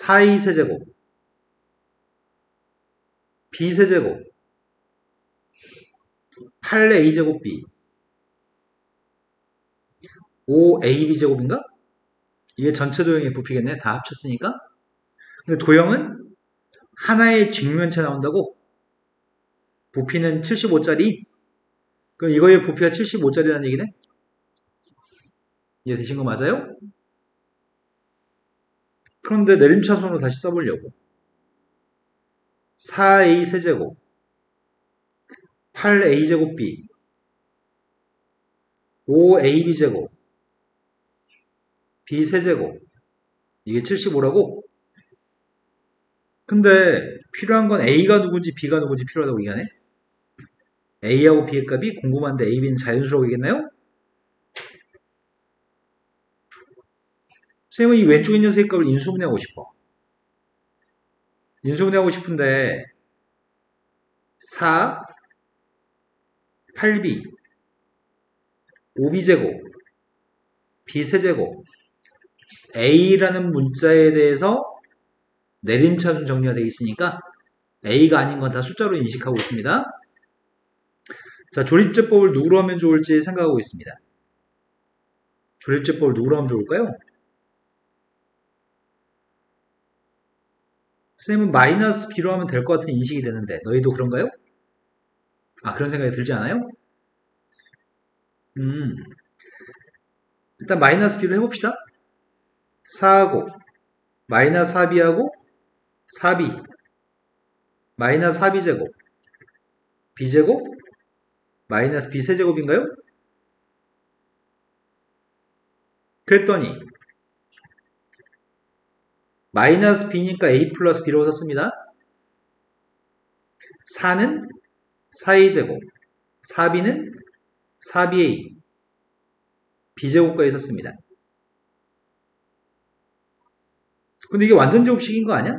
4a 세제곱, b 세제곱, 8a 제곱 b, 5ab 제곱인가? 이게 전체 도형의 부피겠네. 다 합쳤으니까. 근데 도형은 하나의 직면체 나온다고? 부피는 75짜리? 그럼 이거의 부피가 75짜리라는 얘기네? 이해되신 거 맞아요? 그런데 내림차순으로 다시 써보려고. 4a 세제곱, 8a 제곱 b, 5ab 제곱, b 세제곱. 이게 75라고? 근데 필요한 건 a가 누군지 b가 누군지 필요하다고 얘기하네? a하고 b의 값이 궁금한데 a, b는 자연수라고 얘기했나요? 선생님은 이 왼쪽 있는 녀석의 값을 인수분해하고 싶어. 인수분해하고 싶은데 4, 8b, 5b제곱, b세제곱, a라는 문자에 대해서 내림차순 정리가 되어 있으니까 a가 아닌 건 다 숫자로 인식하고 있습니다. 자, 조립제법을 누구로 하면 좋을지 생각하고 있습니다. 조립제법을 누구로 하면 좋을까요? 선생님은 마이너스 b로 하면 될 것 같은 인식이 되는데 너희도 그런가요? 아, 그런 생각이 들지 않아요? 일단 마이너스 b로 해봅시다. 4하고 마이너스 4b하고 4b 마이너스 4b제곱 b제곱 마이너스 b세제곱인가요? 그랬더니 마이너스 b니까 a 플러스 b라고 썼습니다. 4는 4a제곱 4b는 4ba b제곱까지 썼습니다. 근데 이게 완전제곱식인 거 아니야?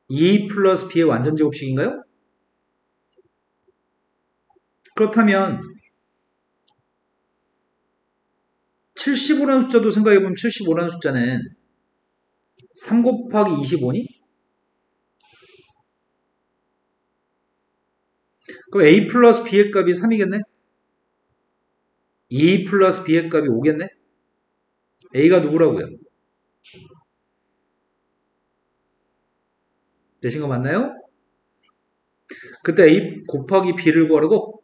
2a 플러스 b의 완전제곱식인가요? 그렇다면 75라는 숫자도 생각해보면 75라는 숫자는 3 곱하기 25니? 그럼 a 플러스 b의 값이 3이겠네? 2 플러스 b의 값이 5겠네? a가 누구라고요? 되신 거 맞나요? 그때 a 곱하기 b를 구하라고?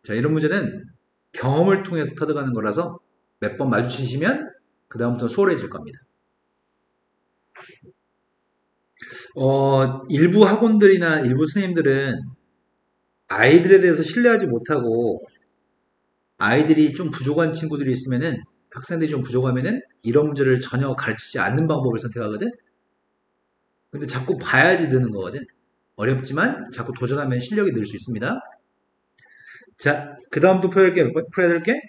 자, 이런 문제는 경험을 통해서 터득하는 거라서 몇 번 마주치시면 그 다음부터 수월해질 겁니다. 일부 학원들이나 일부 선생님들은 아이들에 대해서 신뢰하지 못하고 아이들이 좀 부족한 친구들이 있으면은 학생들이 좀 부족하면은 이런 문제를 전혀 가르치지 않는 방법을 선택하거든. 근데 자꾸 봐야지 느는 거거든. 어렵지만 자꾸 도전하면 실력이 늘 수 있습니다. 자, 그 다음도 풀어야 될게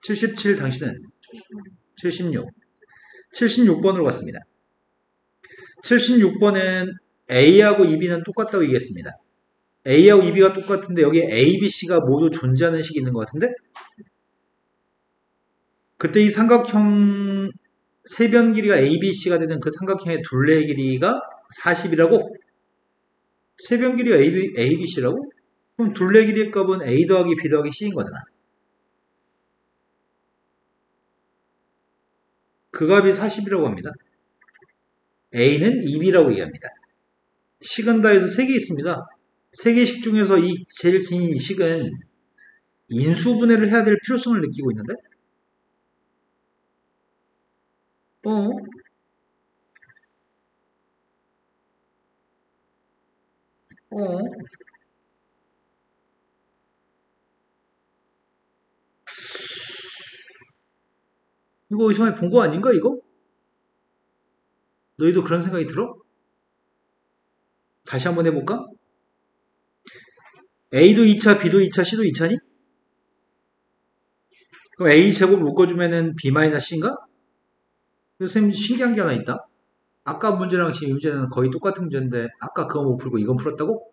77 당신은 76 76번으로 갔습니다. 76번은 A하고 EB는 똑같다고 얘기했습니다. A하고 EB가 똑같은데 여기 A, B, C가 모두 존재하는 식이 있는 것 같은데 그때 이 삼각형 세변 길이가 A, B, C가 되는 그 삼각형의 둘레의 길이가 40이라고? 세변 길이가 A, B, C라고? 그럼 둘레 길이의 값은 A 더하기 B 더하기 C인 거잖아. 그 값이 40이라고 합니다. A는 2B라고 얘기합니다. 식은 다에서 3개 있습니다. 3개식 중에서 이 제일 긴 이 식은 인수분해를 해야 될 필요성을 느끼고 있는데 어? 어? 이거 어디서 많이 본 거 아닌가 이거? 너희도 그런 생각이 들어? 다시 한번 해볼까? A도 2차, B도 2차, C도 2차니? 그럼 A 제곱 묶어주면은 B-C인가? 선생님 신기한 게 하나 있다. 아까 문제랑 지금 이 문제는 거의 똑같은 문제인데 아까 그거 못 풀고 이건 풀었다고?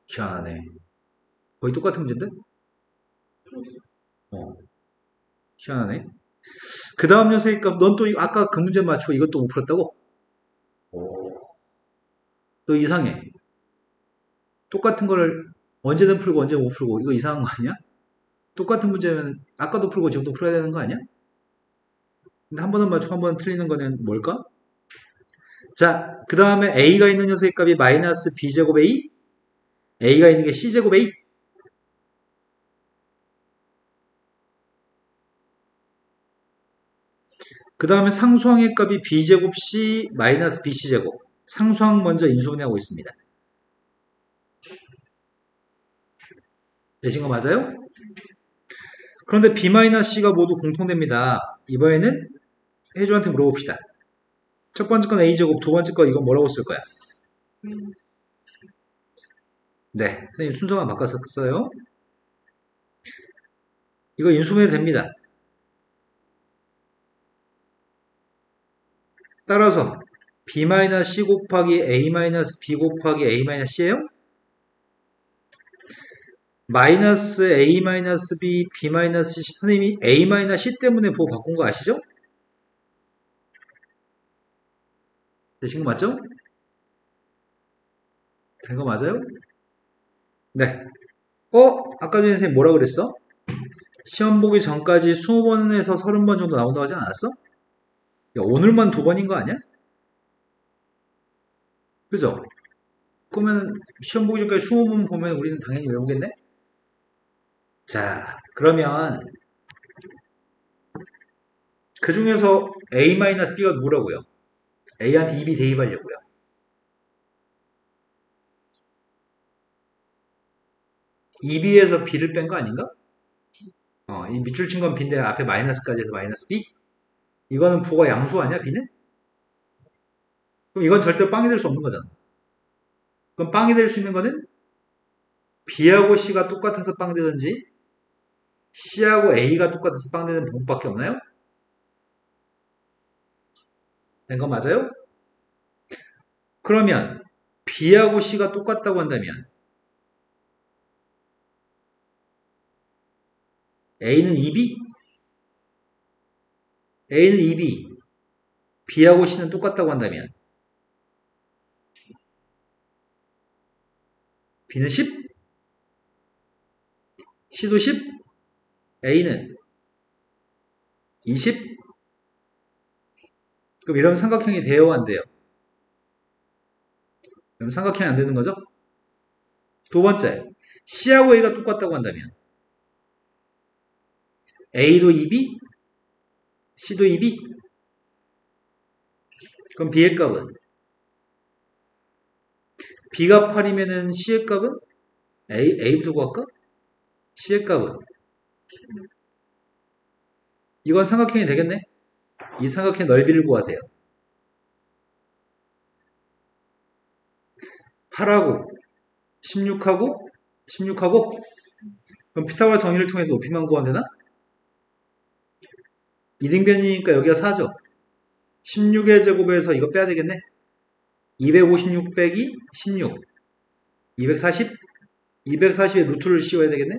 희한하네. 거의 똑같은 문제인데? 어, 희한하네. 그 다음 녀석의 값, 넌 또 아까 그 문제 맞추고 이것도 못 풀었다고? 오, 너 이상해. 똑같은 거를 언제든 풀고 언제 못 풀고 이거 이상한 거 아니야? 똑같은 문제면 아까도 풀고 지금도 풀어야 되는 거 아니야? 근데 한 번은 맞추고 한 번은 틀리는 거는 뭘까? 자, 그 다음에 a가 있는 녀석의 값이 마이너스 b제곱 a, a가 있는 게 c제곱 a. 그 다음에 상수항의 값이 b제곱 c 마이너스 bc제곱. 상수항 먼저 인수분해하고 있습니다. 되신 거 맞아요? 그런데 b-c가 모두 공통됩니다. 이번에는 혜주한테 물어봅시다. 첫 번째 건 a제곱, 두 번째 거 이건 뭐라고 쓸 거야? 네, 선생님 순서만 바꿨었어요. 이거 인수분해 됩니다. 따라서 B-C 곱하기 A-B 곱하기 A-C예요? 마이너스 A-B, B-C 선생님이 A-C 때문에 부호 바꾼 거 아시죠? 되신 거 맞죠? 된 거 맞아요? 네. 아까 전에 선생님 뭐라 그랬어? 시험 보기 전까지 20번에서 30번 정도 나온다고 하지 않았어? 야, 오늘만 2번인 거 아니야? 그죠? 그러면 시험 보기 전까지 20번 보면 우리는 당연히 외우겠네? 자, 그러면 그 중에서 A-B가 뭐라고요? A한테 2B 대입하려고요. 2B에서 B를 뺀 거 아닌가? 이 밑줄 친 건 B인데 앞에 마이너스까지 해서 마이너스 B? 이거는 부가 양수 아니야, B는? 그럼 이건 절대 빵이 될 수 없는 거잖아. 그럼 빵이 될 수 있는 거는 B하고 C가 똑같아서 빵 되든지 C하고 A가 똑같아서 빵 되는 방법밖에 없나요? 된 거 맞아요? 그러면 B하고 C가 똑같다고 한다면 A는 2B? A는 2B, B하고 C는 똑같다고 한다면 B는 10? C도 10? A는 20? 그럼 이러면 삼각형이 돼요, 안 돼요? 그럼 삼각형이 안 되는 거죠? 두 번째, C하고 A가 똑같다고 한다면 A도 2B, C도 2B. 그럼 B의 값은? B가 8이면은 C의 값은? A부터 구할까? C의 값은? 이건 삼각형이 되겠네? 이 삼각형의 넓이를 구하세요. 8하고 16하고 그럼 피타고라 정의를 통해서 높이만 구하면 되나? 이등변이니까 여기가 4죠. 16의 제곱에서 이거 빼야 되겠네. 256 빼기 16 240 240에 루트를 씌워야 되겠네.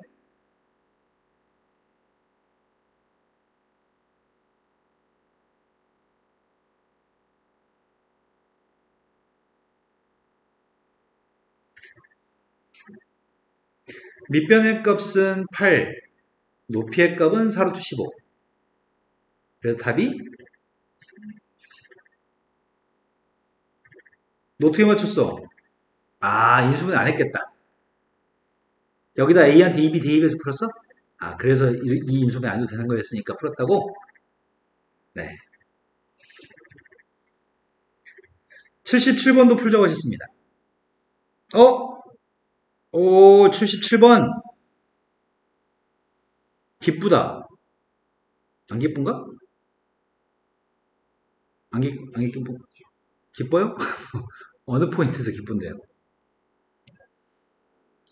밑변의 값은 8, 높이의 값은 4루트 15. 그래서 답이 너 어떻게 맞췄어? 인수분해 안 했겠다. 여기다 A한테 2B 대입해서 풀었어? 그래서 이 인수분해 안 해도 되는 거였으니까 풀었다고? 네. 77번도 풀자고 하셨습니다. 77번. 기쁘다. 안 기쁜가? 안 기쁜, 기뻐요? 어느 포인트에서 기쁜데요?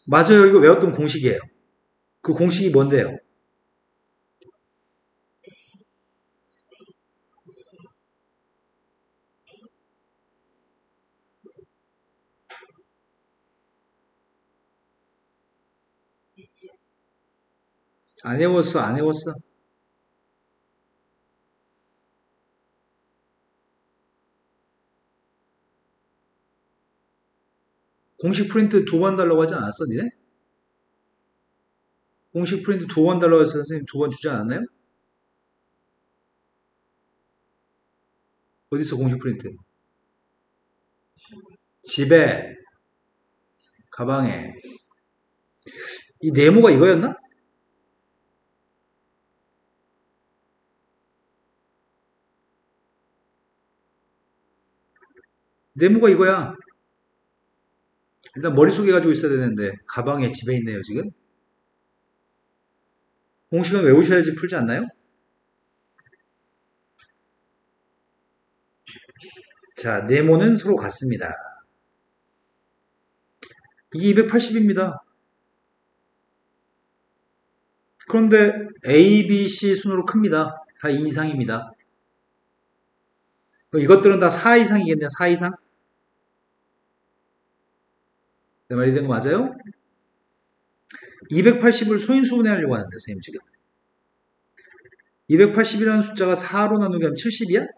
맞아요. 이거 외웠던 공식이에요. 그 공식이 뭔데요? 안 외웠어. 공식 프린트 2번 달라고 하지 않았어, 니네? 공식 프린트 2번 달라고 해서 선생님 2번 주지 않았나요? 어디서 공식 프린트? 집에, 가방에. 이 네모가 이거였나? 네모가 이거야. 일단 머릿속에 가지고 있어야 되는데 가방에 집에 있네요, 지금. 공식은 외우셔야지 풀지 않나요? 자, 네모는 서로 같습니다. 이게 280입니다. 그런데 A, B, C 순으로 큽니다. 다 2 이상입니다. 그럼 이것들은 다 4 이상이겠네요. 4 이상. 내 말이 된 거 맞아요? 280을 소인수분해 하려고 하는데 선생님 지금 280이라는 숫자가 4로 나누게 하면 70이야?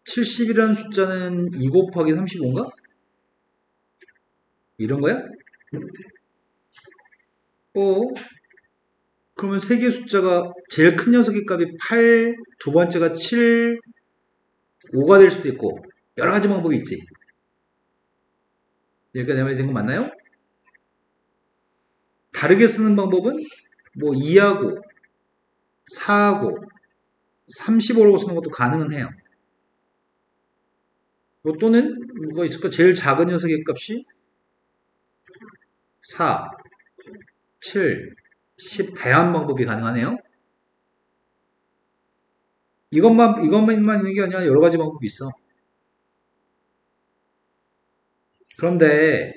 70이라는 숫자는 2 곱하기 35인가? 이런 거야? 그러면 세 개의 숫자가 제일 큰 녀석의 값이 8, 두 번째가 7, 5가 될 수도 있고 여러 가지 방법이 있지. 여기까지 내 말이 된 거 맞나요? 다르게 쓰는 방법은 뭐 2하고 4하고 35라고 쓰는 것도 가능은 해요. 뭐 또는 뭐가 있을까? 제일 작은 녀석의 값이 4, 7, 10 다양한 방법이 가능하네요. 이것만 있는 게 아니라 여러 가지 방법이 있어. 그런데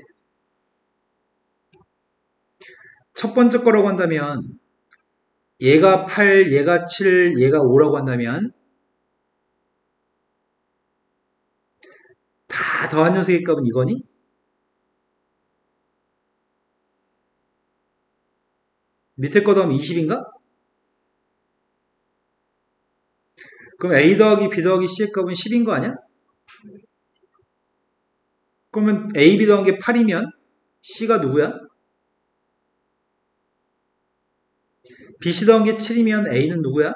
첫 번째 거라고 한다면 얘가 8, 얘가 7, 얘가 5라고 한다면 다 더한 녀석의 값은 이거니? 밑에 거 더하면 20인가? 그럼 A 더하기 B 더하기 C의 값은 10인 거 아니야? 그러면 A, B 더한 게 8이면 C가 누구야? B, C 더한 게 7이면 A는 누구야?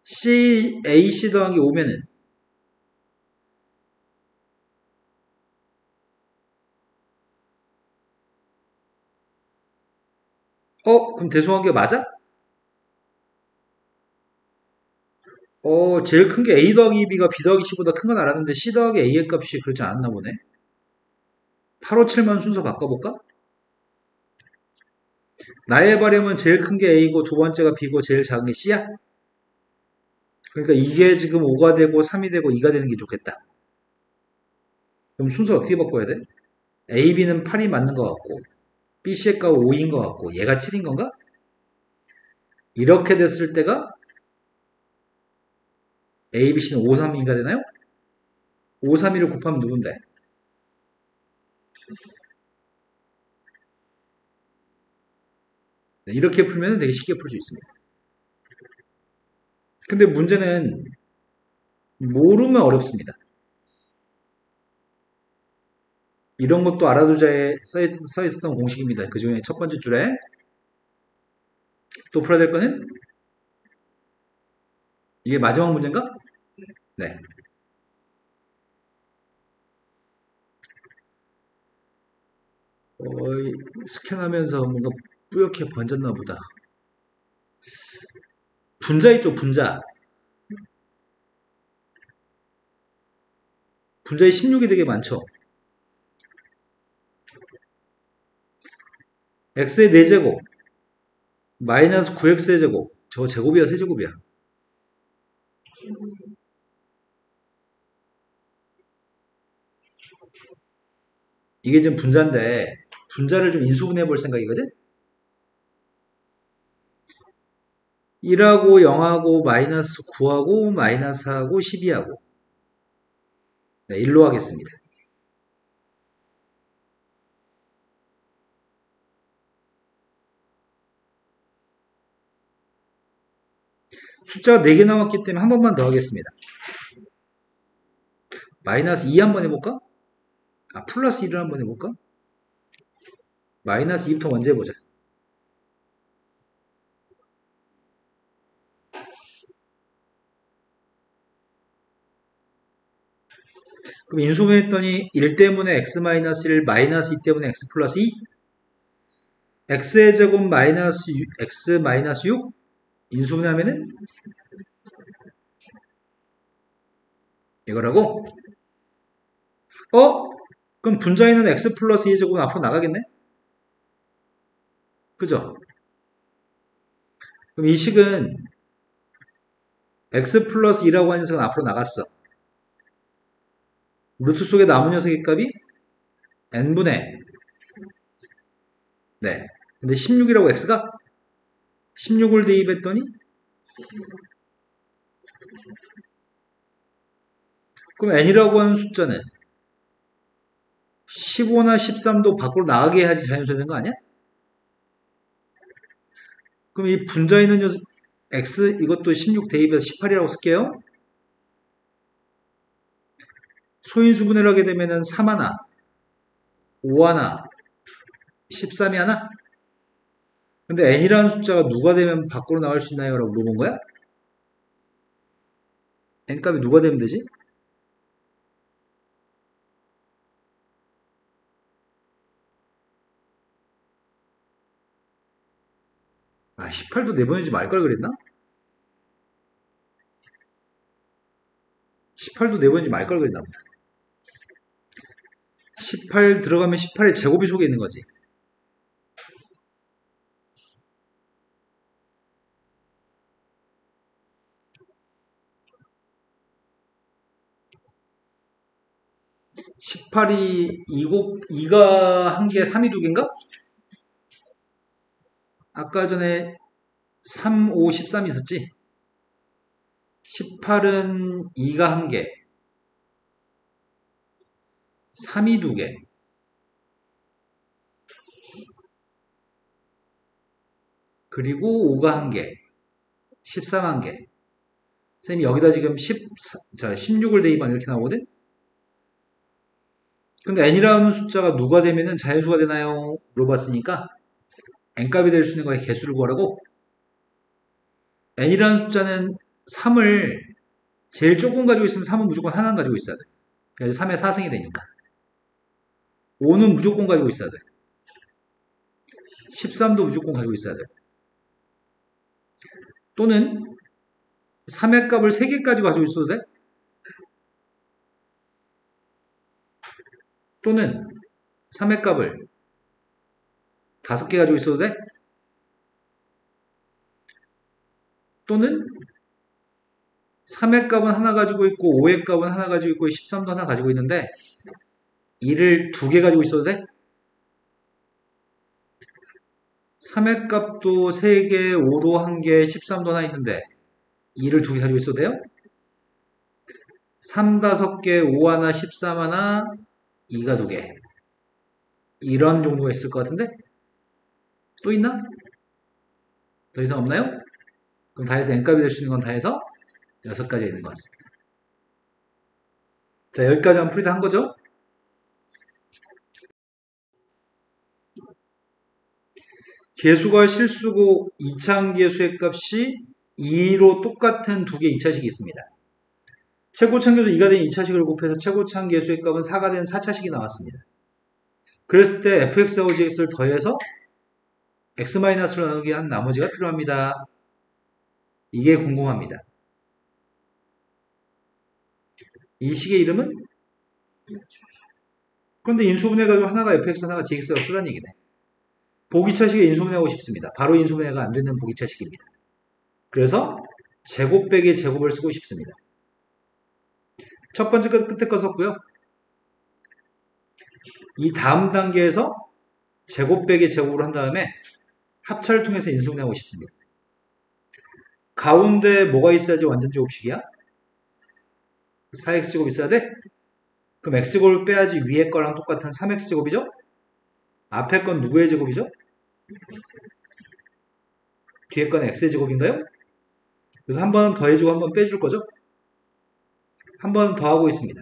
C, A, C 더한 게 5면은 그럼 대소한 게 맞아? 제일 큰 게 A 더하기 B가 B 더하기 C보다 큰 건 알았는데 C 더하기 A의 값이 그렇지 않았나 보네. 857만 순서 바꿔볼까? 나의 바램은 제일 큰 게 A고 두 번째가 B고 제일 작은 게 C야? 그러니까 이게 지금 5가 되고 3이 되고 2가 되는 게 좋겠다. 그럼 순서 어떻게 바꿔야 돼? A, B는 8이 맞는 것 같고 B, C의 값 5인 것 같고 얘가 7인 건가? 이렇게 됐을 때가 A, B, C는 5, 3, 2가 되나요? 5, 3, 2를 곱하면 누군데? 네, 이렇게 풀면 되게 쉽게 풀 수 있습니다. 근데 문제는 모르면 어렵습니다. 이런 것도 알아두자에 써 있었던 공식입니다. 그 중에 첫 번째 줄에 또 풀어야 될 거는 이게 마지막 문제인가? 네. 스캔하면서 뭔가 뿌옇게 번졌나 보다. 분자 있죠, 분자. 분자에 16이 되게 많죠. x의 4제곱 마이너스 9x의 제곱. 저거 제곱이야, 세제곱이야? 이게 지금 분자인데 분자를 좀 인수분해 볼 생각이거든? 1하고 0하고 마이너스 9하고 마이너스하고 12하고 네, 1로 하겠습니다. 숫자가 4개 남았기 때문에 한 번만 더 하겠습니다. 마이너스 2 한번 해볼까? 플러스 1을 한번 해볼까? 마이너스 2부터 먼저 해보자. 그럼 인수분해했더니 1 때문에 x 마이너스 1, 마이너스 2 때문에 x 플러스 2, x의 제곱 마이너스 x 마이너스 6 인수분해하면은 이거라고? 그럼 분자에 있는 x 플러스 2의 제곱은 앞으로 나가겠네? 그죠? 그럼 이 식은 x 플러스 2라고 하는 녀석은 앞으로 나갔어. 루트 속에 남은 녀석의 값이 n분의 네. 근데 16이라고 x가 16을 대입했더니 그럼 n이라고 하는 숫자는 15나 13도 밖으로 나가게 해야지 자연수가 되는 거 아니야? 그럼 이 분자 있는 녀석 x 이것도 16 대입해서 18이라고 쓸게요. 소인수분해를 하게 되면은 3 하나, 5 하나, 13이 하나? 근데 n이라는 숫자가 누가 되면 밖으로 나갈 수 있나요? 라고 물어본 거야? n 값이 누가 되면 되지? 아, 18도 내보내지 말 걸 그랬나? 18도 내보내지 말 걸 그랬나 보다. 18 들어가면 18의 제곱이 속에 있는 거지. (18이) 2가 한 개에 3이 두 개인가? 아까 전에 3, 5, 13 있었지? 18은 2가 한 개, 3이 두 개, 그리고 5가 한 개, 13 한 개. 쌤이 여기다 지금 16을 대입하면 이렇게 나오거든? 근데 n이라는 숫자가 누가 되면은 자연수가 되나요? 물어봤으니까 n값이 될 수 있는 거에 개수를 구하라고. n이라는 숫자는 3을 제일 조금 가지고 있으면 3은 무조건 하나 가지고 있어야 돼. 그래서 3의 4승이 되니까. 5는 무조건 가지고 있어야 돼. 13도 무조건 가지고 있어야 돼. 또는 3의 값을 3개까지 가지고 있어도 돼? 또는 3의 값을 5개 가지고 있어도 돼? 또는 3의 값은 하나 가지고 있고 5의 값은 하나 가지고 있고 13도 하나 가지고 있는데 2를 2개 가지고 있어도 돼? 3의 값도 3개, 5도 1개, 13도 하나 있는데 2를 2개 가지고 있어도 돼요? 3, 5개, 5 하나, 13 하나, 2가 2개. 이런 종류가 있을 것 같은데? 또 있나? 더 이상 없나요? 그럼 다 해서 n값이 될 수 있는 건 다 해서 6가지가 있는 것 같습니다. 자, 여기까지 한번 풀이 다 한 거죠? 개수가 실수고 이차함계수의 값이 2로 똑같은 두 개의 2차식이 있습니다. 최고차함계수 2가 된 2차식을 곱해서 최고차함계수의 값은 4가 된 4차식이 나왔습니다. 그랬을 때 fx하고 gx를 더해서 x-로 나누기 한 나머지가 필요합니다. 이게 궁금합니다. 이 식의 이름은? 그런데 인수분해가지고 하나가 fx 하나가 gx라고 쓰라는 얘기네. 보기차식에 인수분해하고 싶습니다. 바로 인수분해가 안 되는 보기차식입니다. 그래서 제곱 빼기 제곱을 쓰고 싶습니다. 첫 번째 끝에 거 썼고요. 이 다음 단계에서 제곱 빼기 제곱을 한 다음에 합차를 통해서 인수분해하고 싶습니다. 가운데 뭐가 있어야지 완전 제곱식이야? 4x제곱 있어야 돼? 그럼 x제곱을 빼야지 위에 거랑 똑같은 3x제곱이죠? 앞에 건 누구의 제곱이죠? 뒤에 건 x의 제곱인가요? 그래서 한 번은 더해주고 한 번 빼줄 거죠? 한 번은 더하고 있습니다.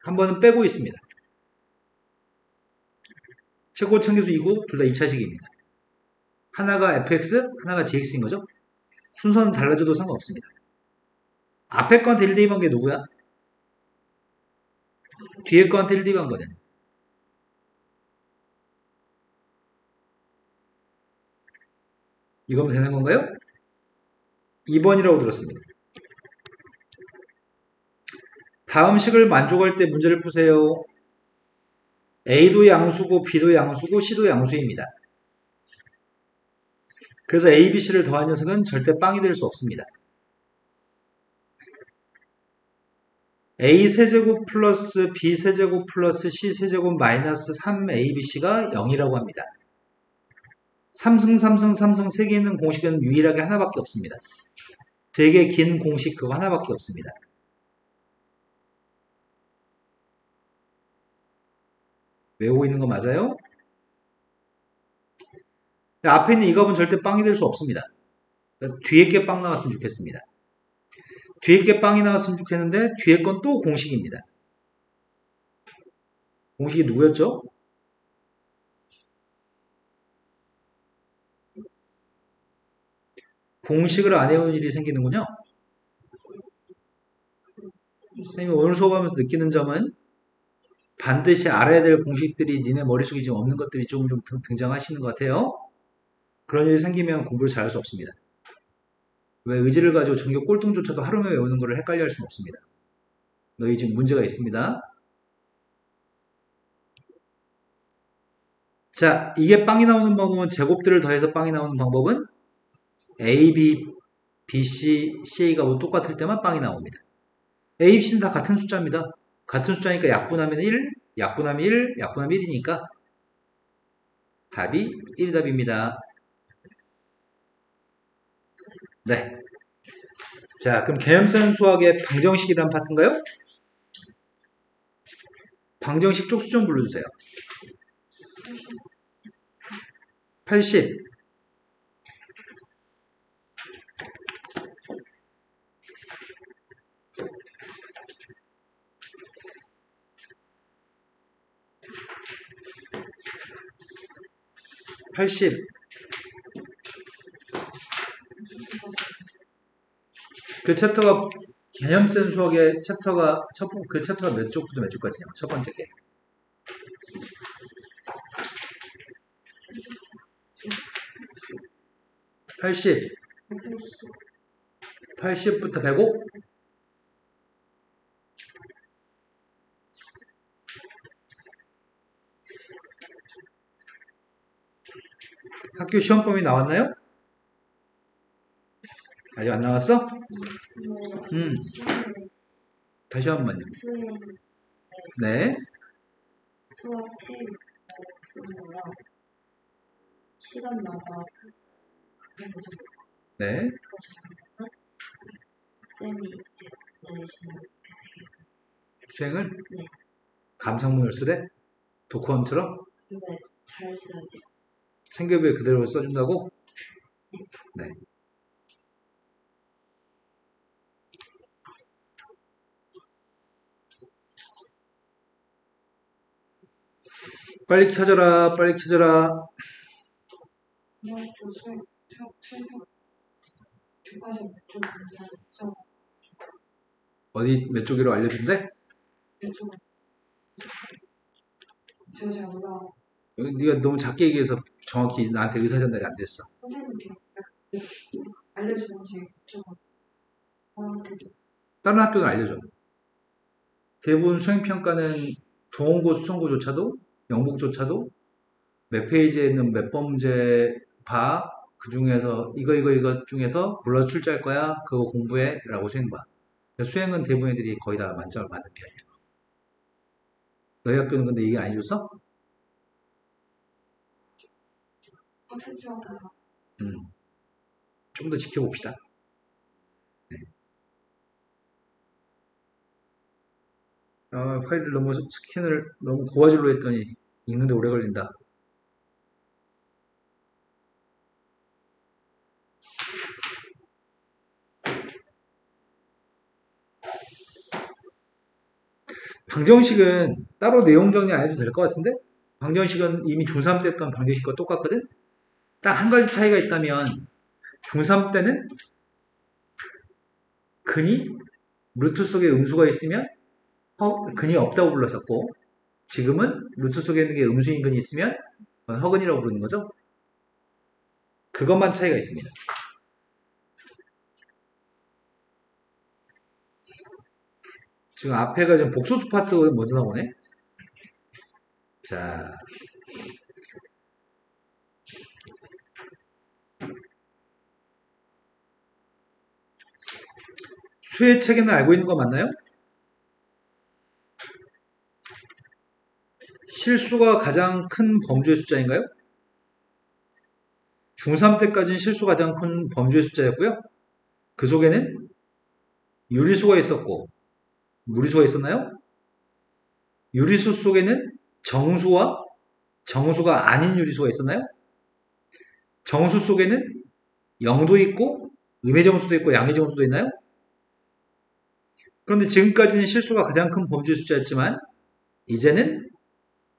한 번은 빼고 있습니다. 최고차함계수 2고 둘 다 2차식입니다. 하나가 fx, 하나가 gx인 거죠? 순서는 달라져도 상관없습니다. 앞에 거한테 1 대입한 게 누구야? 뒤에 거한테 1 대입한 거네. 이거면 되는 건가요? 2번이라고 들었습니다. 다음 식을 만족할 때 문제를 푸세요. A도 양수고 B도 양수고 C도 양수입니다. 그래서 A, B, C를 더한 녀석은 절대 빵이 될 수 없습니다. A 세제곱 플러스 B 세제곱 플러스 C 세제곱 마이너스 3ABC가 0이라고 합니다. 삼승 세 개 있는 공식은 유일하게 하나밖에 없습니다. 되게 긴 공식 그거 하나밖에 없습니다. 외우고 있는 거 맞아요? 앞에 있는 이 값은 절대 빵이 될 수 없습니다. 뒤에 게 빵 나왔으면 좋겠습니다. 뒤에 게 빵이 나왔으면 좋겠는데 뒤에 건 또 공식입니다. 공식이 누구였죠? 공식을 안 외우는 일이 생기는군요. 선생님이 오늘 수업하면서 느끼는 점은 반드시 알아야 될 공식들이 니네 머릿속에 지금 없는 것들이 조금 좀 등장하시는 것 같아요. 그런 일이 생기면 공부를 잘할 수 없습니다. 왜 의지를 가지고 전교 꼴등조차도 하루며 외우는 것을 헷갈려 할 수는 없습니다. 너희 지금 문제가 있습니다. 자, 이게 빵이 나오는 방법은 제곱들을 더해서 빵이 나오는 방법은 A, B, B, C, C가 뭐 똑같을 때만 빵이 나옵니다. A, B, C는 다 같은 숫자입니다. 같은 숫자니까 약분하면 1, 약분하면 1, 약분하면 1이니까 답이 1답입니다. 네. 자, 그럼 개념성 수학의 방정식이란 파트인가요? 방정식 쪽수 좀 불러주세요. 80. 80. 그 챕터가 개념센 수학의 챕터가 그 챕터가 몇 쪽부터 몇 쪽까지냐? 첫 번째 게. 80. 80부터 105. 학교 시험 범위 나왔나요? 아직 안 나왔어? 다시 한 번만요. 네. 수업 책 쓰는 거랑 시간마다 학생 보정 네. 그거 잘하면 쌤이 이제 내시는 수행을? 네. 감상문을 쓰래? 독후감처럼? 근데 잘 써야 돼요. 생겨부에 그대로 써준다고? 네. 빨리 켜져라, 빨리 켜져라. 어디 몇 쪽으로 알려준대? 제가 잘 몰라. 네가 너무 작게 얘기해서 정확히 나한테 의사 전달이 안 됐어. 선생님께 알려주면 제가 다른 학교는 알려줘. 대부분 수행평가는 동원고, 수성고조차도, 영국조차도 몇 페이지에 있는 몇 번 문제 봐. 그 중에서 이거 중에서 불러 출제할 거야. 그거 공부해. 라고 수행 봐. 수행은 대부분 애들이 거의 다 만점을 받는 편이야. 너희 학교는 근데 이게 아니었어? 학생처마다 좀 더 지켜봅시다. 네. 파일을 너무 스캔을 너무 고화질로 했더니 읽는데 오래 걸린다. 방정식은 따로 내용 정리 안 해도 될 것 같은데? 방정식은 이미 중3 때 했던 방정식과 똑같거든? 딱 한 가지 차이가 있다면 중3 때는 근이 루트 속에 음수가 있으면 근이 없다고 불렀었고 지금은 루트 속에 있는 게 음수인 근이 있으면 허근이라고 부르는 거죠. 그것만 차이가 있습니다. 지금 앞에가 좀 복소수 파트 먼저 나오네. 자, 수의 체계는 알고 있는 거 맞나요? 실수가 가장 큰 범주의 숫자인가요? 중3 때까지는 실수가 가장 큰 범주의 숫자였고요. 그 속에는 유리수가 있었고 무리수가 있었나요? 유리수 속에는 정수와 정수가 아닌 유리수가 있었나요? 정수 속에는 0도 있고 음의 정수도 있고 양의 정수도 있나요? 그런데 지금까지는 실수가 가장 큰 범주의 숫자였지만 이제는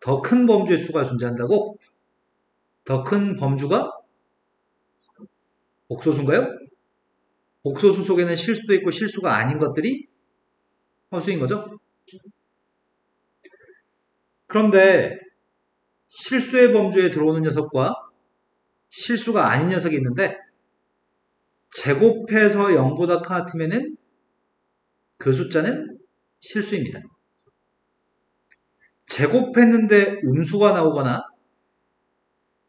더 큰 범주의 수가 존재한다고? 더 큰 범주가 복소수인가요? 복소수 속에는 실수도 있고 실수가 아닌 것들이 허수인 거죠? 그런데 실수의 범주에 들어오는 녀석과 실수가 아닌 녀석이 있는데 제곱해서 0보다 같으면은 그 숫자는 실수입니다. 제곱했는데 음수가 나오거나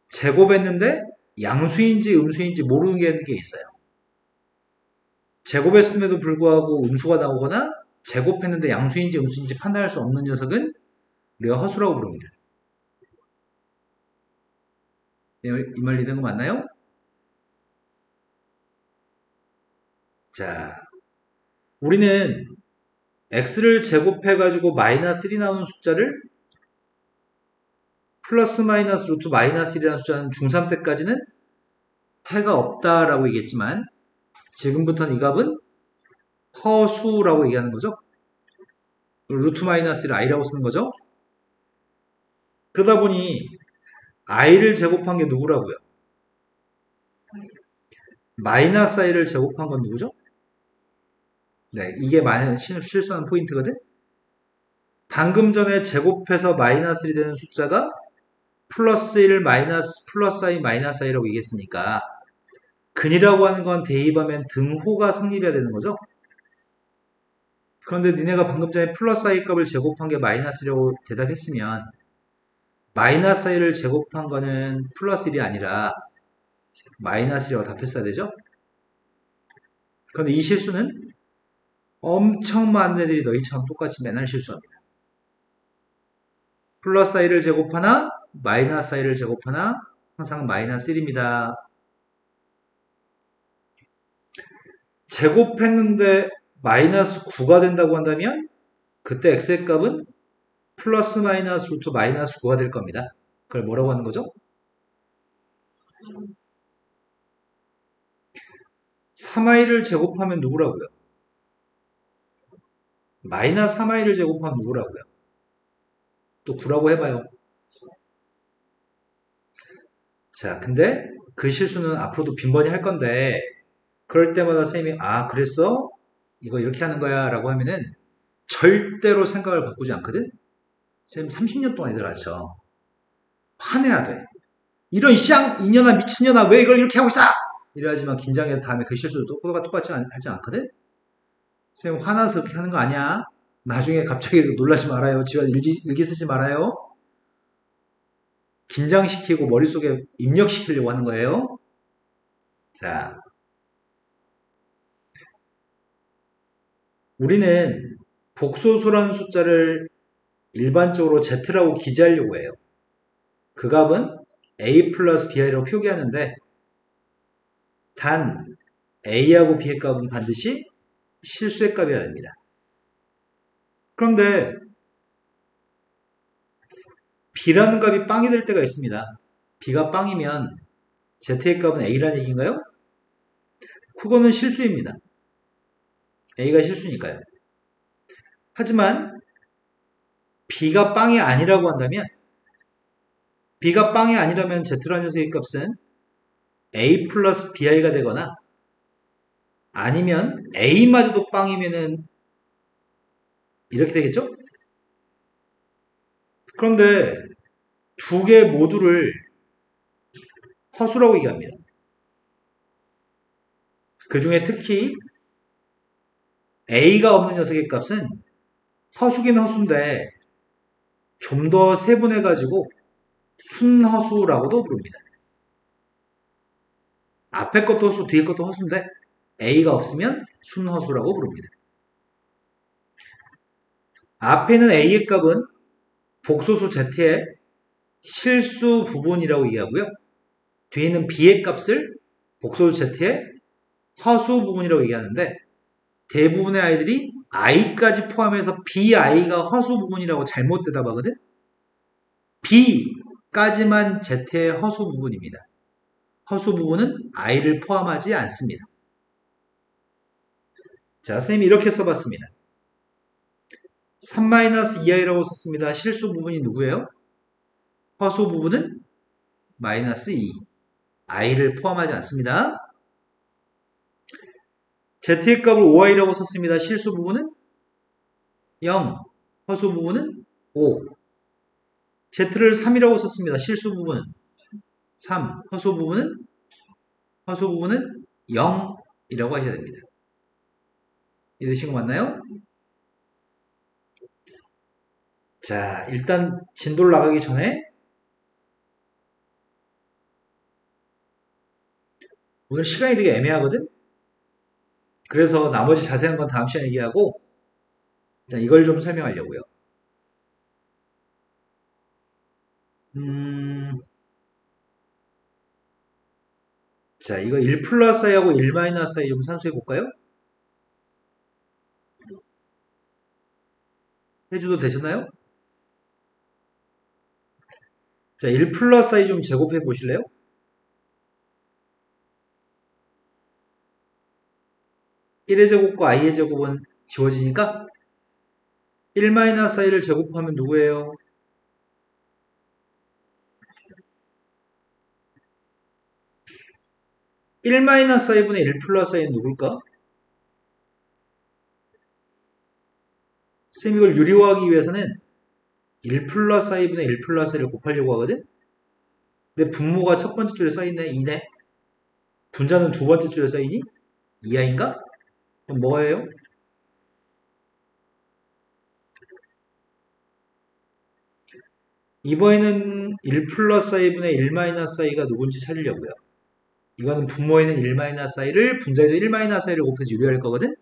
제곱했는데 양수인지 음수인지 모르는 게 있어요. 제곱했음에도 불구하고 음수가 나오거나 제곱했는데 양수인지 음수인지 판단할 수 없는 녀석은 우리가 허수라고 부릅니다. 이 말 이해된 거 맞나요? 자, 우리는 x를 제곱해가지고 마이너스 1이 나오는 숫자를 플러스 마이너스 루트 마이너스 1이라는 숫자는 중3 때까지는 해가 없다라고 얘기했지만 지금부터는 이 값은 허수라고 얘기하는 거죠. 루트 마이너스 1을 i라고 쓰는 거죠. 그러다 보니 i를 제곱한 게 누구라고요? 마이너스 i를 제곱한 건 누구죠? 네, 이게 실수하는 포인트거든. 방금 전에 제곱해서 마이너스 1이 되는 숫자가 플러스 1 마이너스 플러스 i 마이너스 i라고 얘기했으니까 근이라고 하는 건 대입하면 등호가 성립해야 되는 거죠. 그런데 니네가 방금 전에 플러스 i 값을 제곱한 게 마이너스 1이라고 대답했으면 마이너스 i를 제곱한 거는 플러스 1이 아니라 마이너스 1이라고 답했어야 되죠. 그런데 이 실수는 엄청 많은 애들이 너희처럼 똑같이 맨날 실수합니다. 플러스 i를 제곱하나 마이너스 i를 제곱하나 항상 마이너스 1입니다. 제곱했는데 마이너스 9가 된다고 한다면 그때 x의 값은 플러스 마이너스 루트 마이너스 9가 될 겁니다. 그걸 뭐라고 하는 거죠? 3i를 제곱하면 누구라고요? 마이너스 3i를 제곱하면 누구라고요? 또 9라고 해봐요. 자, 근데 그 실수는 앞으로도 빈번히 할 건데 그럴 때마다 쌤이 그랬어? 이거 이렇게 하는 거야 라고 하면은 절대로 생각을 바꾸지 않거든? 쌤 30년 동안 애들 가르쳐. 화내야 돼. 이런 이년아 미친년아 왜 이걸 이렇게 하고 있어? 이래야지만 긴장해서 다음에 그 실수를 똑같이 하지 않거든? 쌤 화나서 그렇게 하는 거 아니야. 나중에 갑자기 놀라지 말아요. 집안 일기 쓰지 말아요. 긴장시키고 머릿속에 입력시키려고 하는 거예요. 자, 우리는 복소수라는 숫자를 일반적으로 z라고 기재하려고 해요. 그 값은 a 플러스 bi라고 표기하는데 단 a하고 b의 값은 반드시 실수의 값이어야 됩니다. 그런데 b라는 값이 빵이 될 때가 있습니다. b가 빵이면 z의 값은 a라는 얘기인가요? 그거는 실수입니다. a가 실수니까요. 하지만 b가 빵이 아니라고 한다면 b가 빵이 아니라면 z라는 녀석의 값은 a 플러스 bi가 되거나 아니면 a마저도 빵이면은 이렇게 되겠죠? 그런데 두 개 모두를 허수라고 얘기합니다. 그 중에 특히 a가 없는 녀석의 값은 허수긴 허수인데 좀 더 세분해가지고 순허수라고도 부릅니다. 앞에 것도 허수, 뒤에 것도 허수인데 a가 없으면 순허수라고 부릅니다. 앞에 있는 a의 값은 복소수 z의 실수 부분이라고 얘기하고요. 뒤에 있는 b의 값을 복소수 z의 허수 부분이라고 얘기하는데 대부분의 아이들이 i까지 포함해서 bi가 허수 부분이라고 잘못 대답하거든. b까지만 z의 허수 부분입니다. 허수 부분은 i를 포함하지 않습니다. 자, 선생님이 이렇게 써봤습니다. 3-2i라고 썼습니다. 실수 부분이 누구예요? 허수 부분은 마이너스 2. i를 포함하지 않습니다. z의 값을 5i라고 썼습니다. 실수 부분은 0. 허수 부분은 5. z를 3이라고 썼습니다. 실수 부분은 3. 허수 부분은 0이라고 하셔야 됩니다. 이해되신 거 맞나요? 자, 일단 진도를 나가기 전에 오늘 시간이 되게 애매하거든? 그래서 나머지 자세한 건 다음 시간에 얘기하고 자, 이걸 좀 설명하려고요. 자, 이거 1 플러스 i하고 1 마이너스 i 좀 산수해 볼까요? 해줘도 되셨나요? 자, 1 플러스 i 좀 제곱해 보실래요? 1의 제곱과 i의 제곱은 지워지니까 1 마이너스 i를 제곱하면 누구예요? 1 마이너스 i분의 1 플러스 i는 누굴까? 쌤 이걸 유리화하기 위해서는 1 플러스 i분의 1 플러스 i를 곱하려고 하거든? 근데 분모가 첫 번째 줄에 써있네? 2네? 분자는 두 번째 줄에 써있니? 2i인가? 그럼 뭐예요? 이번에는 1 플러스 i분의 1 마이너스 i가 누군지 찾으려고요. 이거는 분모에는 1 마이너스 i를 분자에도 1 마이너스 i를 곱해서 유리할 거거든?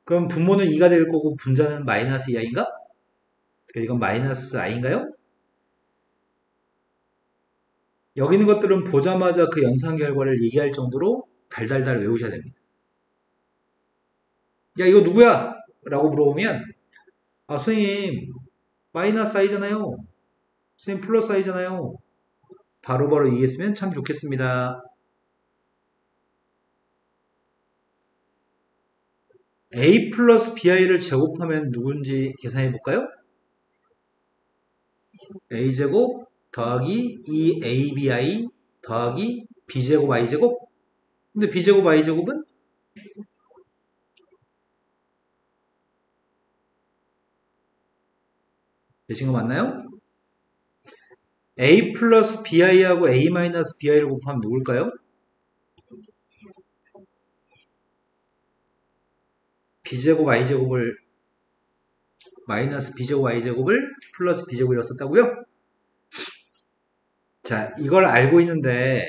그럼 분모는 2가 될 거고 분자는 마이너스 2i인가? 이건 마이너스 i인가요? 여기 있는 것들은 보자마자 그 연산 결과를 얘기할 정도로 달달달 외우셔야 됩니다. 야, 이거 누구야? 라고 물어보면 아, 선생님 마이너스 i잖아요. 선생님 플러스 i잖아요. 바로바로 이해했으면 참 좋겠습니다. a 플러스 bi를 제곱하면 누군지 계산해 볼까요? a제곱 더하기 2abi 더하기 b제곱 i제곱. 근데 b제곱 i제곱은 되신 거 맞나요? a 플러스 bi하고 a 마이너스 bi를 곱하면 누굴까요? b제곱 i제곱을 마이너스 b제곱 i제곱을 플러스 b제곱이라고 썼다고요? 자, 이걸 알고 있는데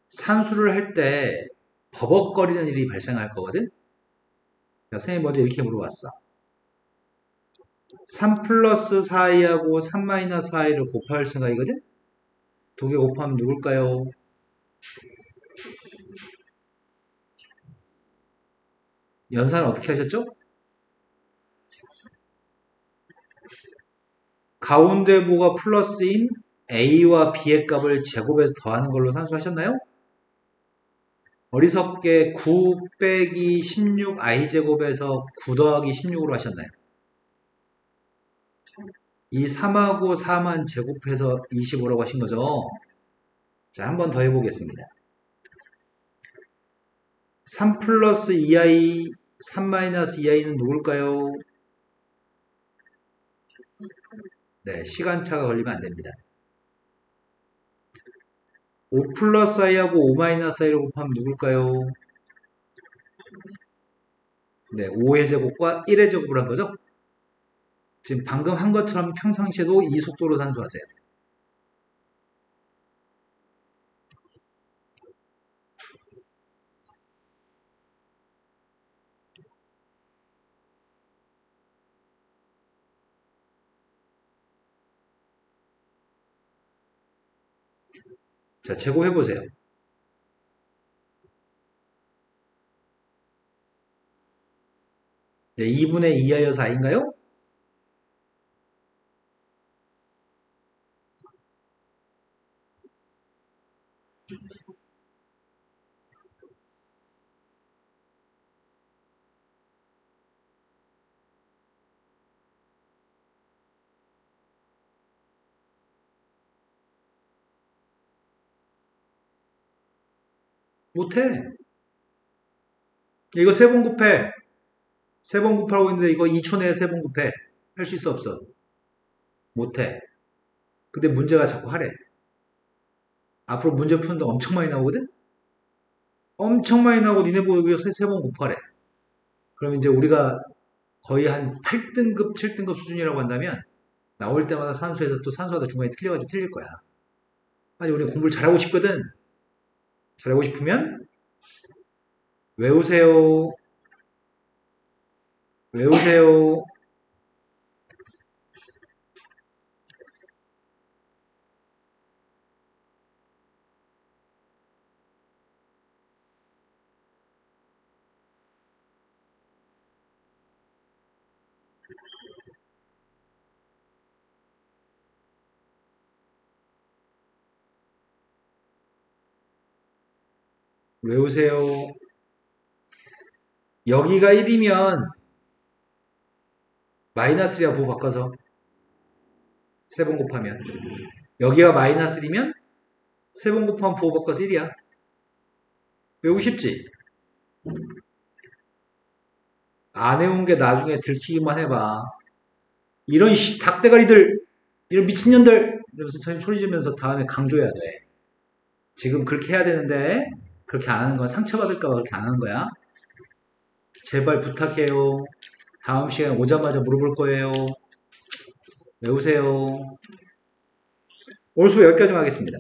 산수를 할 때 버벅거리는 일이 발생할 거거든? 선생님이 먼저 이렇게 물어봤어. 3 플러스 4i하고 3 마이너스 4i를 곱할 생각이거든? 두 개 곱하면 누굴까요? 연산을 어떻게 하셨죠? 가운데 부가 플러스인 a와 b의 값을 제곱해서 더하는 걸로 산수하셨나요? 어리석게 9 빼기 16 i제곱에서 9 더하기 16으로 하셨나요? 이 3하고 4만 제곱해서 25라고 하신 거죠? 자, 한 번 더 해보겠습니다. 3 플러스 2i, 3 마이너스 2i는 누굴까요? 네, 시간차가 걸리면 안 됩니다. 5 플러스 i하고 5 마이너스 i를 곱하면 누굴까요? 네, 5의 제곱과 1의 제곱을 한 거죠? 지금 방금 한 것처럼 평상시에도 이 속도로 산수하세요. 자, 제곱해보세요. 네, 2분의 2하여 4인가요? 못해. 이거 세 번 곱해. 세 번 곱하고 있는데 이거 2초 내에 세 번 곱해. 할 수 있어, 없어? 못해. 근데 문제가 자꾸 하래. 앞으로 문제 푸는데 엄청 많이 나오거든? 엄청 많이 나오고 니네 보고 세 번 곱하래. 그럼 이제 우리가 거의 한 8등급, 7등급 수준이라고 한다면 나올 때마다 산수에서 또 산수하다 중간에 틀려가지고 틀릴 거야. 아니, 우리 공부를 잘하고 싶거든. 잘하고 싶으면 외우세요. 외우세요. 외우세요. 여기가 1이면 마이너스 1이야, 부호 바꿔서. 세 번 곱하면. 여기가 마이너스 1이면 세 번 곱하면 부호 바꿔서 1이야. 외우기 쉽지? 안 외운 게 나중에 들키기만 해봐. 이런 닭대가리들, 이런 미친년들 이러면서 선생님 소리 지르면서 다음에 강조해야 돼. 지금 그렇게 해야 되는데 그렇게 안 하는 건 상처받을까봐 그렇게 안 하는 거야. 제발 부탁해요. 다음 시간에 오자마자 물어볼 거예요. 외우세요. 오늘 수업 여기까지만 하겠습니다.